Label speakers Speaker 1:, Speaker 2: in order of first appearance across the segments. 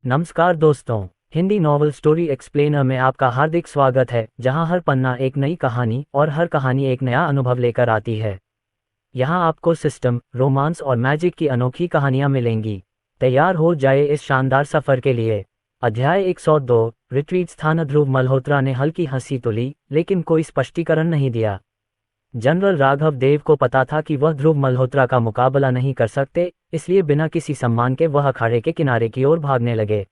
Speaker 1: नमस्कार दोस्तों, Hindi novel story explainer में आपका हार्दिक स्वागत है, जहां हर पन्ना एक नई कहानी और हर कहानी एक नया अनुभव लेकर आती है। यहां आपको सिस्टम, रोमांस और मैजिक की अनोखी कहानियां मिलेंगी। तैयार हो जाए इस शानदार सफर के लिए। अध्याय 102। रिट्रीट स्थान। ध्रुव मल्होत्रा ने हल्की हंसी तो ली, लेकिन कोई स्पष्टीकरण नहीं दिया। जनरल राघव देव को पता था कि वह ध्रुव मल्होत्रा का मुकाबला नहीं कर सकते, इसलिए बिना किसी सम्मान के वह अखाड़े के किनारे की ओर भागने लगे।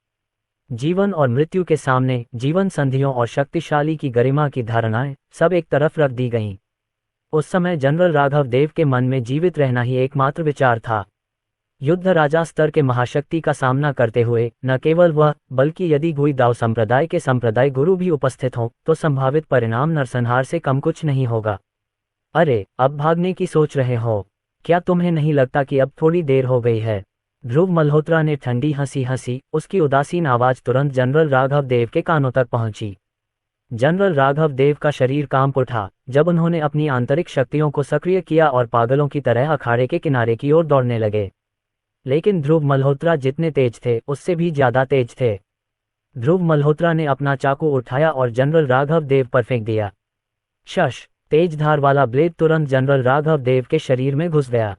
Speaker 1: जीवन और मृत्यु के सामने जीवन संधियों और शक्तिशाली की गरिमा की धारणाएं सब एक तरफ रख दी गईं। उस समय जनरल राघव देव के मन में जीवित रहना ही एकमात्र विचार था। युद्ध राजा स्तर के महाशक्ति का सामना करते हुए न केवल वह, बल्कि यदि गुई दाव संप्रदाय के संप्रदाय गुरु भी उपस्थित हों तो संभावित परिणाम नरसंहार से कम कुछ नहीं होगा। अरे, अब भागने की सोच रहे हो? क्या तुम्हें नहीं लगता कि अब थोड़ी देर हो गई है? ध्रुव मल्होत्रा ने ठंडी हंसी हंसी। उसकी उदासीन आवाज तुरंत जनरल राघव देव के कानों तक पहुंची। जनरल राघव देव का शरीर कांप उठा जब उन्होंने अपनी आंतरिक शक्तियों को सक्रिय किया और पागलों की तरह अखाड़े के किनारे की ओर दौड़ने लगे। लेकिन ध्रुव मल्होत्रा जितने तेज थे उससे भी ज्यादा तेज थे। ध्रुव मल्होत्रा ने अपना चाकू उठाया और जनरल राघव देव पर फेंक दिया। शश! तेज धार वाला ब्लेड तुरंत जनरल राघव देव के शरीर में घुस गया।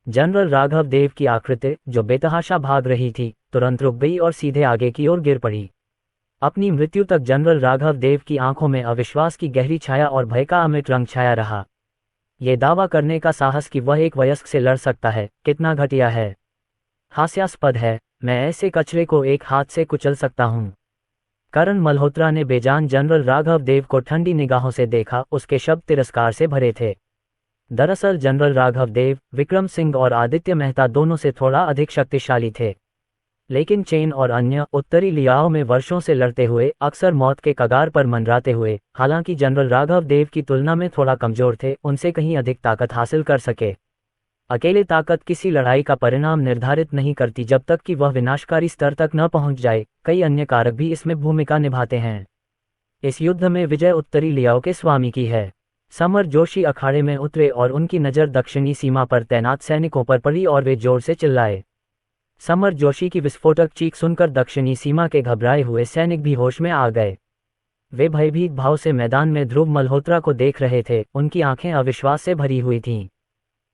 Speaker 1: जनरल राघव देव की आकृति, जो बेतहाशा भाग रही थी, तुरंत रुक गई और सीधे आगे की ओर गिर पड़ी। अपनी मृत्यु तक जनरल राघव देव की आंखों में अविश्वास की गहरी छाया और भय का अमिट रंग छाया रहा। ये दावा करने का साहस कि वह एक वयस्क से लड़ सकता है, कितना घटिया है, हास्यास्पद है। मैं ऐसे कचरे को एक हाथ से कुचल सकता हूँ। करण मल्होत्रा ने बेजान जनरल राघव देव को ठंडी निगाहों से देखा। उसके शब्द तिरस्कार से भरे थे। दरअसल जनरल राघव देव, विक्रम सिंह और आदित्य मेहता दोनों से थोड़ा अधिक शक्तिशाली थे, लेकिन चेन और अन्य उत्तरी लियाओं में वर्षों से लड़ते हुए, अक्सर मौत के कगार पर मंडराते हुए, हालांकि जनरल राघव देव की तुलना में थोड़ा कमजोर थे, उनसे कहीं अधिक ताकत हासिल कर सके। अकेले ताकत किसी लड़ाई का परिणाम निर्धारित नहीं करती जब तक कि वह विनाशकारी स्तर तक न पहुंच जाए। कई अन्य कारक भी इसमें भूमिका निभाते हैं। इस युद्ध में विजय उत्तरी लियाओ के स्वामी की है। समर जोशी अखाड़े में उतरे और उनकी नज़र दक्षिणी सीमा पर तैनात सैनिकों पर पड़ी और वे जोर से चिल्लाए। समर जोशी की विस्फोटक चीख सुनकर दक्षिणी सीमा के घबराए हुए सैनिक भी होश में आ गए। वे भयभीत भाव से मैदान में ध्रुव मल्होत्रा को देख रहे थे। उनकी आंखें अविश्वास से भरी हुई थीं।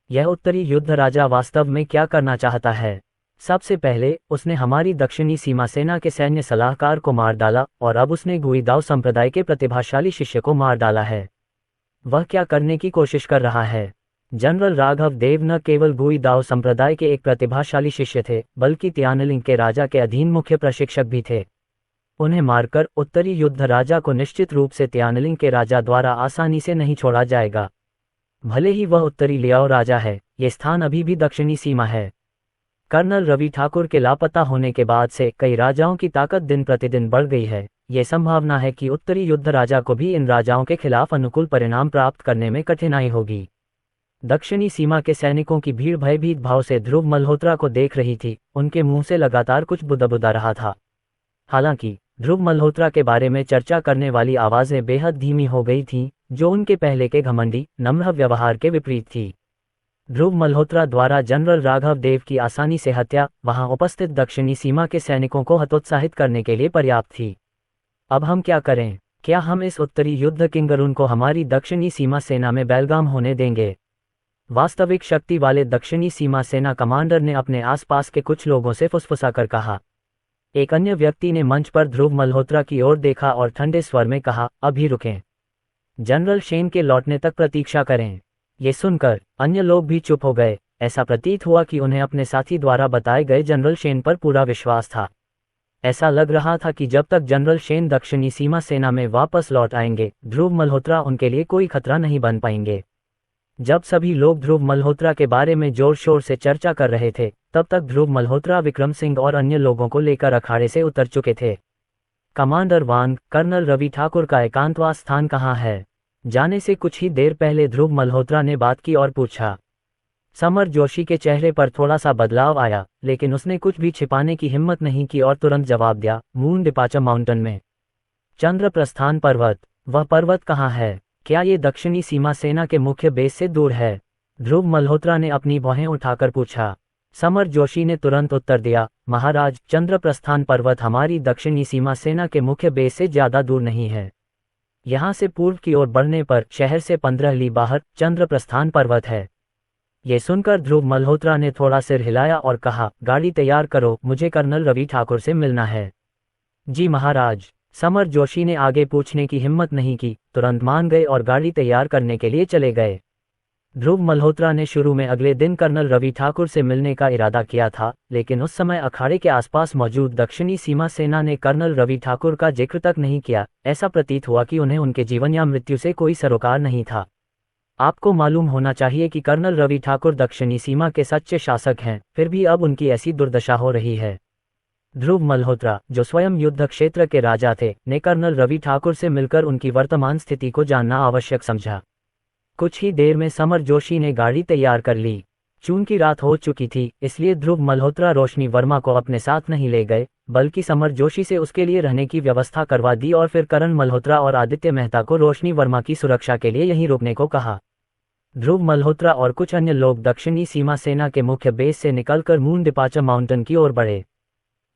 Speaker 1: यह उत्तरी युद्ध राजा वास्तव में क्या करना चाहता है? सबसे पहले उसने हमारी दक्षिणी सीमा सेना के सैन्य सलाहकार को मार डाला और अब उसने गुई दाव संप्रदाय के प्रतिभाशाली शिष्य को मार डाला है। वह क्या करने की कोशिश कर रहा है? जनरल राघव देव न केवल गुई दाव संप्रदाय के एक प्रतिभाशाली शिष्य थे, बल्कि त्यानलिंग के राजा के अधीन मुख्य प्रशिक्षक भी थे। उन्हें मारकर उत्तरी युद्ध राजा को निश्चित रूप से त्यानलिंग के राजा द्वारा आसानी से नहीं छोड़ा जाएगा। भले ही वह उत्तरी लियाओ राजा है, ये स्थान अभी भी दक्षिणी सीमा है। कर्नल रवि ठाकुर के लापता होने के बाद से कई राजाओं की ताकत दिन प्रतिदिन बढ़ गई है। ये संभावना है कि उत्तरी युद्ध राजा को भी इन राजाओं के खिलाफ अनुकूल परिणाम प्राप्त करने में कठिनाई होगी। दक्षिणी सीमा के सैनिकों की भीड़ भयभीत भाव से ध्रुव मल्होत्रा को देख रही थी। उनके मुंह से लगातार कुछ बुदबुदा रहा था। हालांकि ध्रुव मल्होत्रा के बारे में चर्चा करने वाली आवाजें बेहद धीमी हो गई थीं, जो उनके पहले के घमंडी, नम्र व्यवहार के विपरीत थी। ध्रुव मल्होत्रा द्वारा जनरल राघव देव की आसानी से हत्या वहां उपस्थित दक्षिणी सीमा के सैनिकों को हतोत्साहित करने के लिए पर्याप्त थी। अब हम क्या करें? क्या हम इस उत्तरी युद्ध किंगरुन को हमारी दक्षिणी सीमा सेना में बेलगाम होने देंगे? वास्तविक शक्ति वाले दक्षिणी सीमा सेना कमांडर ने अपने आसपास के कुछ लोगों से फुसफुसाकर कहा। एक अन्य व्यक्ति ने मंच पर ध्रुव मल्होत्रा की ओर देखा और ठंडे स्वर में कहा, अभी रुकें। जनरल शेन के लौटने तक प्रतीक्षा करें। ये सुनकर अन्य लोग भी चुप हो गए। ऐसा प्रतीत हुआ कि उन्हें अपने साथी द्वारा बताए गए जनरल शेन पर पूरा विश्वास था। ऐसा लग रहा था कि जब तक जनरल शेन दक्षिणी सीमा सेना में वापस लौट आएंगे, ध्रुव मल्होत्रा उनके लिए कोई खतरा नहीं बन पाएंगे। जब सभी लोग ध्रुव मल्होत्रा के बारे में जोर शोर से चर्चा कर रहे थे, तब तक ध्रुव मल्होत्रा विक्रम सिंह और अन्य लोगों को लेकर अखाड़े से उतर चुके थे। कमांडर वांग, कर्नल रवि ठाकुर का एकांतवास स्थान कहाँ है? जाने से कुछ ही देर पहले ध्रुव मल्होत्रा ने बात की और पूछा। समर जोशी के चेहरे पर थोड़ा सा बदलाव आया, लेकिन उसने कुछ भी छिपाने की हिम्मत नहीं की और तुरंत जवाब दिया, मून डिपाचर माउंटेन में। चंद्र प्रस्थान पर्वत? वह पर्वत कहाँ है? क्या ये दक्षिणी सीमा सेना के मुख्य बेस से दूर है? ध्रुव मल्होत्रा ने अपनी भौहें उठाकर पूछा। समर जोशी ने तुरंत उत्तर दिया, महाराज, चंद्रप्रस्थान पर्वत हमारी दक्षिणी सीमा सेना के मुख्य बेस से ज्यादा दूर नहीं है। यहाँ से पूर्व की ओर बढ़ने पर शहर से 15 ली बाहर चंद्रप्रस्थान पर्वत है। ये सुनकर ध्रुव मल्होत्रा ने थोड़ा सिर हिलाया और कहा, गाड़ी तैयार करो, मुझे कर्नल रवि ठाकुर से मिलना है। जी महाराज। समर जोशी ने आगे पूछने की हिम्मत नहीं की, तुरंत मान गए और गाड़ी तैयार करने के लिए चले गए। ध्रुव मल्होत्रा ने शुरू में अगले दिन कर्नल रवि ठाकुर से मिलने का इरादा किया था, लेकिन उस समय अखाड़े के आसपास मौजूद दक्षिणी सीमा सेना ने कर्नल रवि ठाकुर का जिक्र तक नहीं किया। ऐसा प्रतीत हुआ कि उन्हें उनके जीवन या मृत्यु से कोई सरोकार नहीं था। आपको मालूम होना चाहिए कि कर्नल रवि ठाकुर दक्षिणी सीमा के सच्चे शासक हैं, फिर भी अब उनकी ऐसी दुर्दशा हो रही है। ध्रुव मल्होत्रा, जो स्वयं युद्ध क्षेत्र के राजा थे, ने कर्नल रवि ठाकुर से मिलकर उनकी वर्तमान स्थिति को जानना आवश्यक समझा। कुछ ही देर में समर जोशी ने गाड़ी तैयार कर ली। चूंकि रात हो चुकी थी, इसलिए ध्रुव मल्होत्रा रोशनी वर्मा को अपने साथ नहीं ले गए, बल्कि समर जोशी से उसके लिए रहने की व्यवस्था करवा दी और फिर करण मल्होत्रा और आदित्य मेहता को रोशनी वर्मा की सुरक्षा के लिए यहीं रुकने को कहा। ध्रुव मल्होत्रा और कुछ अन्य लोग दक्षिणी सीमा सेना के मुख्य बेस से निकलकर मून डिपार्चर माउंटेन की ओर बढ़े।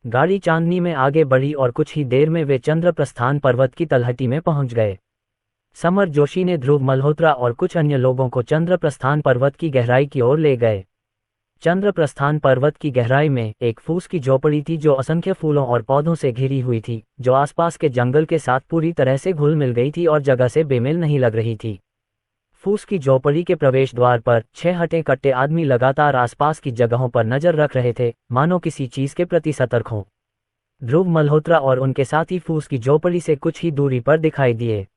Speaker 1: गाड़ी चांदनी में आगे बढ़ी और कुछ ही देर में वे चंद्रप्रस्थान पर्वत की तलहटी में पहुंच गए। समर जोशी ने ध्रुव मल्होत्रा और कुछ अन्य लोगों को चंद्रप्रस्थान पर्वत की गहराई की ओर ले गए। चंद्रप्रस्थान पर्वत की गहराई में एक फूस की झोपड़ी थी जो असंख्य फूलों और पौधों से घिरी हुई थी, जो आसपास के जंगल के साथ पूरी तरह से घुल मिल गई थी और जगह से बेमेल नहीं लग रही थी। फूस की झोपड़ी के प्रवेश द्वार पर 6 हटे कट्टे आदमी लगातार आसपास की जगहों पर नजर रख रहे थे, मानो किसी चीज के प्रति सतर्क हों। ध्रुव मल्होत्रा और उनके साथी फूस की झोपड़ी से कुछ ही दूरी पर दिखाई दिए।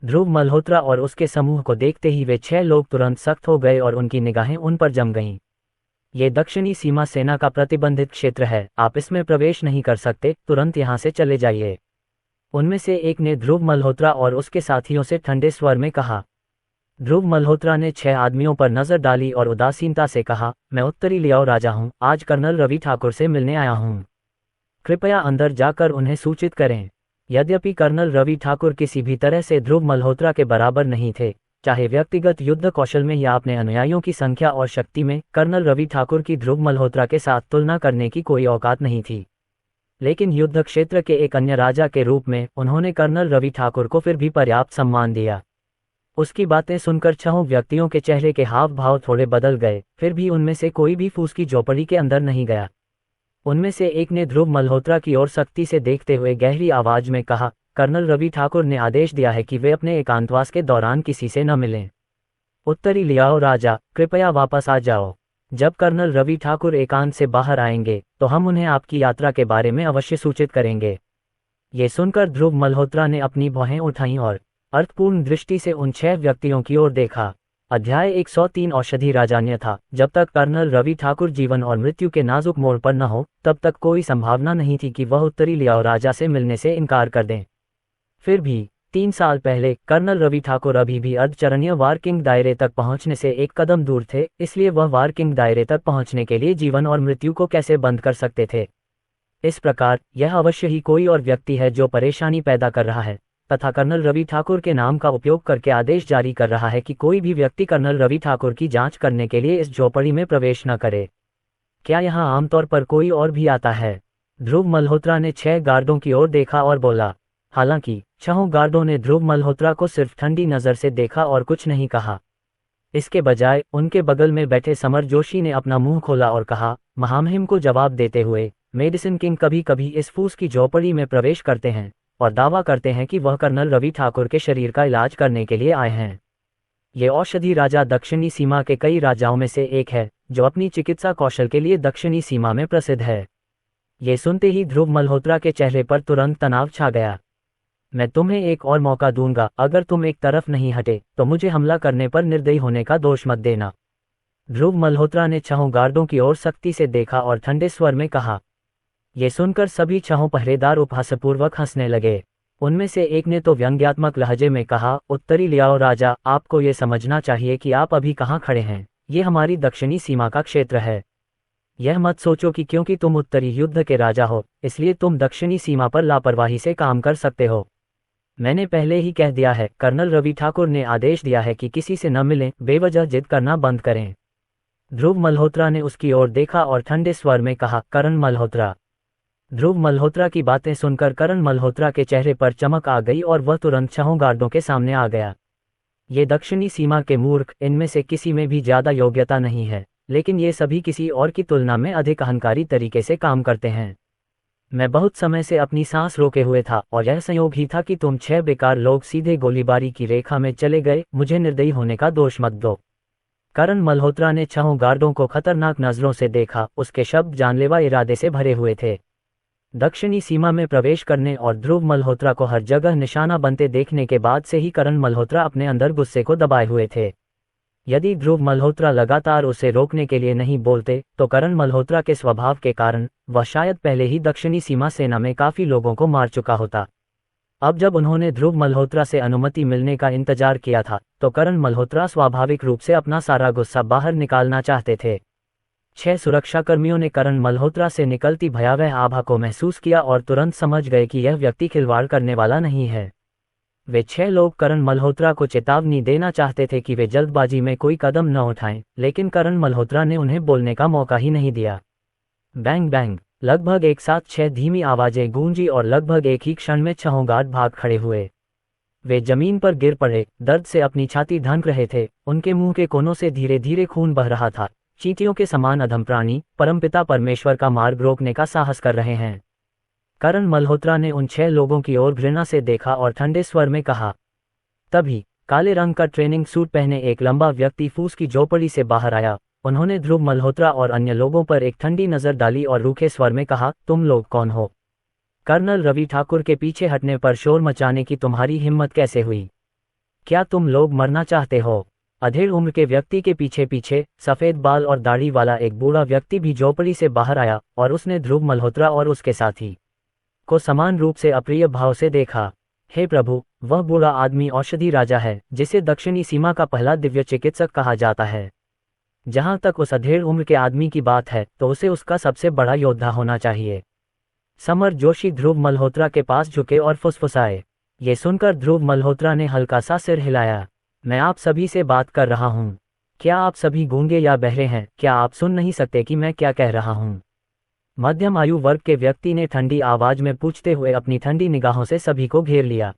Speaker 1: ध्रुव मल्होत्रा और उसके समूह को देखते ही वे 6 लोग तुरंत सख्त हो गए और उनकी निगाहें उन पर जम गईं। ये दक्षिणी सीमा सेना का प्रतिबंधित क्षेत्र है, आप इसमें प्रवेश नहीं कर सकते, तुरंत यहाँ से चले जाइए। उनमें से एक ने ध्रुव मल्होत्रा और उसके साथियों से ठंडे स्वर में कहा। ध्रुव मल्होत्रा ने 6 आदमियों पर नजर डाली और उदासीनता से कहा, मैं उत्तरी लियाओ राजा हूँ, आज कर्नल रवि ठाकुर से मिलने आया हूँ। कृपया अंदर जाकर उन्हें सूचित करें। यद्यपि कर्नल रवि ठाकुर किसी भी तरह से ध्रुव मल्होत्रा के बराबर नहीं थे, चाहे व्यक्तिगत युद्ध कौशल में या अपने अनुयायियों की संख्या और शक्ति में, कर्नल रवि ठाकुर की ध्रुव मल्होत्रा के साथ तुलना करने की कोई औकात नहीं थी। लेकिन युद्ध क्षेत्र के एक अन्य राजा के रूप में उन्होंने कर्नल रवि ठाकुर को फिर भी पर्याप्त सम्मान दिया। उसकी बातें सुनकर 6 व्यक्तियों के चेहरे के हाव भाव थोड़े बदल गए, फिर भी उनमें से कोई भी फूस की झोपड़ी के अंदर नहीं गया। उनमें से एक ने ध्रुव मल्होत्रा की ओर सख्ती से देखते हुए गहरी आवाज में कहा, कर्नल रवि ठाकुर ने आदेश दिया है कि वे अपने एकांतवास के दौरान किसी से न मिलें। उत्तरी लियाओ राजा, कृपया वापस आ जाओ। जब कर्नल रवि ठाकुर एकांत से बाहर आएंगे तो हम उन्हें आपकी यात्रा के बारे में अवश्य सूचित करेंगे। ये सुनकर ध्रुव मल्होत्रा ने अपनी भौहें उठाईं और अर्थपूर्ण दृष्टि से उन 6 व्यक्तियों की ओर देखा। अध्याय 103 औषधि राजान्य था। जब तक कर्नल रवि ठाकुर जीवन और मृत्यु के नाजुक मोड़ पर न हो, तब तक कोई संभावना नहीं थी कि वह उत्तरी लियाओ राजा से मिलने से इनकार कर दें। फिर भी 3 साल पहले कर्नल रवि ठाकुर अभी भी अर्धचरणीय वारकिंग दायरे तक पहुंचने से एक कदम दूर थे, इसलिए वह वारकिंग दायरे तक पहुंचने के लिए जीवन और मृत्यु को कैसे बंद कर सकते थे। इस प्रकार यह अवश्य ही कोई और व्यक्ति है जो परेशानी पैदा कर रहा है, तथा कर्नल रवि ठाकुर के नाम का उपयोग करके आदेश जारी कर रहा है कि कोई भी व्यक्ति कर्नल रवि ठाकुर की जांच करने के लिए इस झोपड़ी में प्रवेश न करे। क्या यहाँ आमतौर पर कोई और भी आता है? ध्रुव मल्होत्रा ने 6 गार्डों की ओर देखा और बोला। हालांकि 6 गार्डों ने ध्रुव मल्होत्रा को सिर्फ ठंडी नजर से देखा और कुछ नहीं कहा। इसके बजाय उनके बगल में बैठे समर जोशी ने अपना मुंह खोला और कहा, महामहिम को जवाब देते हुए, मेडिसिन किंग कभी कभी इस फूस की झोपड़ी में प्रवेश करते हैं और दावा करते हैं कि वह कर्नल रवि ठाकुर के शरीर का इलाज करने के लिए आए हैं। ये औषधि राजा दक्षिणी सीमा के कई राजाओं में से एक है, जो अपनी चिकित्सा कौशल के लिए दक्षिणी सीमा में प्रसिद्ध है। ये सुनते ही ध्रुव मल्होत्रा के चेहरे पर तुरंत तनाव छा गया। मैं तुम्हें एक और मौका दूंगा, अगर तुम एक तरफ नहीं हटे तो मुझे हमला करने पर निर्दयी होने का दोष मत देना। ध्रुव मल्होत्रा ने 6 गार्डों की ओर सख्ती से देखा और ठंडे स्वर में कहा। ये सुनकर सभी 6 पहरेदार उपहासपूर्वक हंसने लगे। उनमें से एक ने तो व्यंग्यात्मक लहजे में कहा, उत्तरी लियाओ राजा, आपको ये समझना चाहिए कि आप अभी कहाँ खड़े हैं। ये हमारी दक्षिणी सीमा का क्षेत्र है। यह मत सोचो कि क्योंकि तुम उत्तरी युद्ध के राजा हो, इसलिए तुम दक्षिणी सीमा पर लापरवाही से काम कर सकते हो। मैंने पहले ही कह दिया है, कर्नल रवि ठाकुर ने आदेश दिया है कि किसी से न मिलें, बेवजह जिद करना बंद करें। ध्रुव मल्होत्रा ने उसकी ओर देखा और ठंडे स्वर में कहा, करण मल्होत्रा। ध्रुव मल्होत्रा की बातें सुनकर करण मल्होत्रा के चेहरे पर चमक आ गई और वह तुरंत 6 गार्डों के सामने आ गया। ये दक्षिणी सीमा के मूर्ख, इनमें से किसी में भी ज्यादा योग्यता नहीं है, लेकिन ये सभी किसी और की तुलना में अधिक अहंकारी तरीके से काम करते हैं। मैं बहुत समय से अपनी सांस रोके हुए था और यह संयोग ही था कि तुम 6 बेकार लोग सीधे गोलीबारी की रेखा में चले गए। मुझे निर्दयी होने का दोष मत दो। करण मल्होत्रा ने 6 गार्डों को खतरनाक नजरों से देखा। उसके शब्द जानलेवा इरादे से भरे हुए थे। दक्षिणी सीमा में प्रवेश करने और ध्रुव मल्होत्रा को हर जगह निशाना बनते देखने के बाद से ही करण मल्होत्रा अपने अंदर गुस्से को दबाए हुए थे। यदि ध्रुव मल्होत्रा लगातार उसे रोकने के लिए नहीं बोलते तो करण मल्होत्रा के स्वभाव के कारण वह शायद पहले ही दक्षिणी सीमा सेना में काफी लोगों को मार चुका होता। अब जब उन्होंने ध्रुव मल्होत्रा से अनुमति मिलने का इंतजार किया था तो करण मल्होत्रा स्वाभाविक रूप से अपना सारा गुस्सा बाहर निकालना चाहते थे। 6 सुरक्षाकर्मियों ने करण मल्होत्रा से निकलती भयावह आभा को महसूस किया और तुरंत समझ गए कि यह व्यक्ति खिलवाड़ करने वाला नहीं है। वे 6 लोग करण मल्होत्रा को चेतावनी देना चाहते थे कि वे जल्दबाजी में कोई कदम न उठाएं, लेकिन करण मल्होत्रा ने उन्हें बोलने का मौका ही नहीं दिया। बैंग बैंग, लगभग एक साथ 6 धीमी आवाजें गूंजी और लगभग एक ही क्षण में 6 गार्ड भाग खड़े हुए। वे जमीन पर गिर पड़े, दर्द से अपनी छाती धड़क रहे थे। उनके मुंह के कोनों से धीरे धीरे खून बह रहा था। चींटियों के समान अधम प्राणी परमपिता परमेश्वर का मार्ग रोकने का साहस कर रहे हैं। करण मल्होत्रा ने उन 6 लोगों की ओर घृणा से देखा और ठंडे स्वर में कहा। तभी काले रंग का ट्रेनिंग सूट पहने एक लंबा व्यक्ति फूस की झोपड़ी से बाहर आया। उन्होंने ध्रुव मल्होत्रा और अन्य लोगों पर एक ठंडी नजर डाली और रूखे स्वर में कहा, तुम लोग कौन हो? कर्नल रवि ठाकुर के पीछे हटने पर शोर मचाने की तुम्हारी हिम्मत कैसे हुई? क्या तुम लोग मरना चाहते हो? अधेड़ उम्र के व्यक्ति के पीछे पीछे सफेद बाल और दाढ़ी वाला एक बूढ़ा व्यक्ति भी झोपड़ी से बाहर आया और उसने ध्रुव मल्होत्रा और उसके साथी को समान रूप से अप्रिय भाव से देखा। हे प्रभु, वह बूढ़ा आदमी औषधि राजा है, जिसे दक्षिणी सीमा का पहला दिव्य चिकित्सक कहा जाता है। जहां तक उस अधेड़ उम्र के आदमी की बात है तो उसे उसका सबसे बड़ा योद्धा होना चाहिए। समर जोशी ध्रुव मल्होत्रा के पास झुके और फुसफुसाए। ये सुनकर ध्रुव मल्होत्रा ने हल्का सा सिर हिलाया। मैं आप सभी से बात कर रहा हूँ। क्या आप सभी गूंगे या बहरे हैं? क्या आप सुन नहीं सकते कि मैं क्या कह रहा हूँ? मध्यम आयु वर्ग के व्यक्ति ने ठंडी आवाज में पूछते हुए अपनी ठंडी निगाहों से सभी को घेर लिया।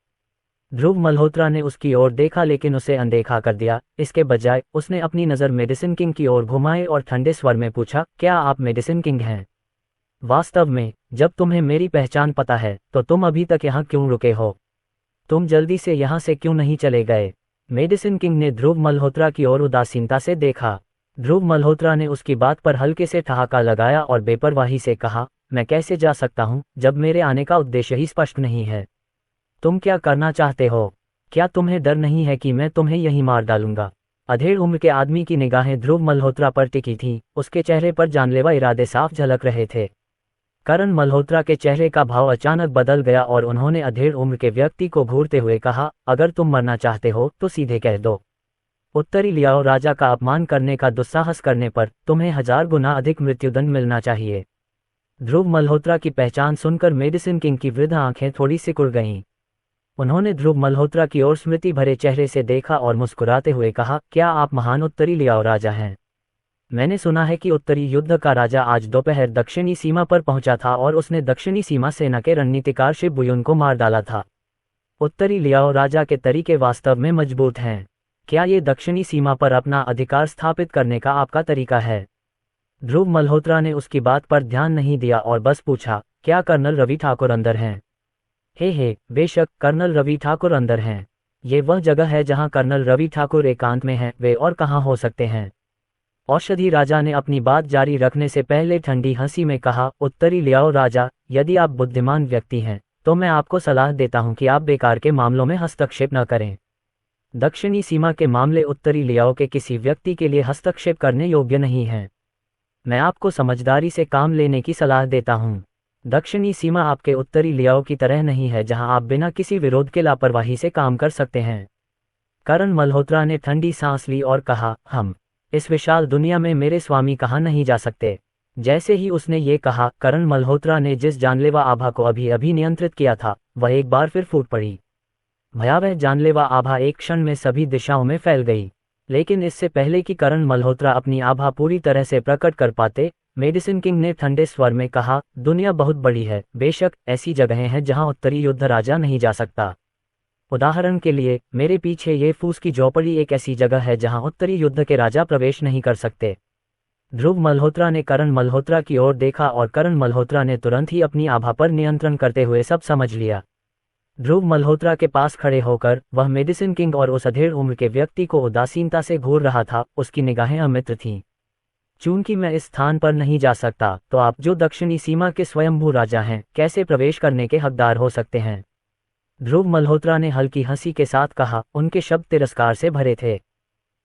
Speaker 1: ध्रुव मल्होत्रा ने उसकी ओर देखा लेकिन उसे अनदेखा कर दिया। इसके बजाय उसने अपनी नज़र मेडिसिन किंग की ओर घुमाई और ठंडे स्वर में पूछा, क्या आप मेडिसिन किंग हैं? वास्तव में जब तुम्हें मेरी पहचान पता है तो तुम अभी तक यहाँ क्यों रुके हो? तुम जल्दी से यहाँ से क्यों नहीं चले गए? मेडिसिन किंग ने ध्रुव मल्होत्रा की ओर उदासीनता से देखा। ध्रुव मल्होत्रा ने उसकी बात पर हल्के से ठहाका लगाया और बेपरवाही से कहा, मैं कैसे जा सकता हूँ जब मेरे आने का उद्देश्य ही स्पष्ट नहीं है? तुम क्या करना चाहते हो? क्या तुम्हें डर नहीं है कि मैं तुम्हें यहीं मार डालूंगा? अधेड़ उम्र के आदमी की निगाहें ध्रुव मल्होत्रा पर टिकी थीं। उसके चेहरे पर जानलेवा इरादे साफ झलक रहे थे। करण मल्होत्रा के चेहरे का भाव अचानक बदल गया और उन्होंने अधेड़ उम्र के व्यक्ति को घूरते हुए कहा, अगर तुम मरना चाहते हो तो सीधे कह दो। उत्तरी लियाओ राजा का अपमान करने का दुस्साहस करने पर तुम्हें 1000 गुना अधिक मृत्युदंड मिलना चाहिए। ध्रुव मल्होत्रा की पहचान सुनकर मेडिसिन किंग की वृद्ध आंखें थोड़ी सिकुड़ गईं। उन्होंने ध्रुव मल्होत्रा की ओर स्मृति भरे चेहरे से देखा और मुस्कुराते हुए कहा, क्या आप महान उत्तरी लियाओ राजा हैं? मैंने सुना है कि उत्तरी युद्ध का राजा आज दोपहर दक्षिणी सीमा पर पहुंचा था और उसने दक्षिणी सीमा सेना के रणनीतिकार शिव बुयुन को मार डाला था। उत्तरी लियाओ राजा के तरीके वास्तव में मजबूत हैं। क्या ये दक्षिणी सीमा पर अपना अधिकार स्थापित करने का आपका तरीका है? ध्रुव मल्होत्रा ने उसकी बात पर ध्यान नहीं दिया और बस पूछा, क्या कर्नल रवि ठाकुर अंदर हैं? हे, बेशक कर्नल रवि ठाकुर अंदर हैं। ये वह जगह है जहां कर्नल रवि ठाकुर एकांत में हैं। वे और कहां हो सकते हैं? औषधि राजा ने अपनी बात जारी रखने से पहले ठंडी हंसी में कहा, उत्तरी लियाओ राजा, यदि आप बुद्धिमान व्यक्ति हैं तो मैं आपको सलाह देता हूं कि आप बेकार के मामलों में हस्तक्षेप न करें। दक्षिणी सीमा के मामले उत्तरी लियाओ के किसी व्यक्ति के लिए हस्तक्षेप करने योग्य नहीं हैं। मैं आपको समझदारी से काम लेने की सलाह देता हूँ। दक्षिणी सीमा आपके उत्तरी लियाओ की तरह नहीं है जहां आप बिना किसी विरोध के लापरवाही से काम कर सकते हैं। करण मल्होत्रा ने ठंडी सांस ली और कहा, हम इस विशाल दुनिया में मेरे स्वामी कहाँ नहीं जा सकते? जैसे ही उसने ये कहा, करण मल्होत्रा ने जिस जानलेवा आभा को अभी अभी नियंत्रित किया था वह एक बार फिर फूट पड़ी। भयावह जानलेवा आभा एक क्षण में सभी दिशाओं में फैल गई। लेकिन इससे पहले कि करण मल्होत्रा अपनी आभा पूरी तरह से प्रकट कर पाते, मेडिसिन किंग ने ठंडे स्वर में कहा, दुनिया बहुत बड़ी है, बेशक ऐसी जगहें हैं जहां उत्तरी युद्ध राजा नहीं जा सकता। उदाहरण के लिए, मेरे पीछे ये फूस की झोपड़ी एक ऐसी जगह है जहां उत्तरी युद्ध के राजा प्रवेश नहीं कर सकते। ध्रुव मल्होत्रा ने करण मल्होत्रा की ओर देखा और करण मल्होत्रा ने तुरंत ही अपनी आभा पर नियंत्रण करते हुए सब समझ लिया। ध्रुव मल्होत्रा के पास खड़े होकर वह मेडिसिन किंग और उस अधेड़ उम्र के व्यक्ति को उदासीनता से घूर रहा था। उसकी निगाहें अमित्र थीं। चूंकि मैं इस स्थान पर नहीं जा सकता, तो आप जो दक्षिणी सीमा के स्वयंभू राजा हैं, कैसे प्रवेश करने के हकदार हो सकते हैं? ध्रुव मल्होत्रा ने हल्की हंसी के साथ कहा। उनके शब्द तिरस्कार से भरे थे।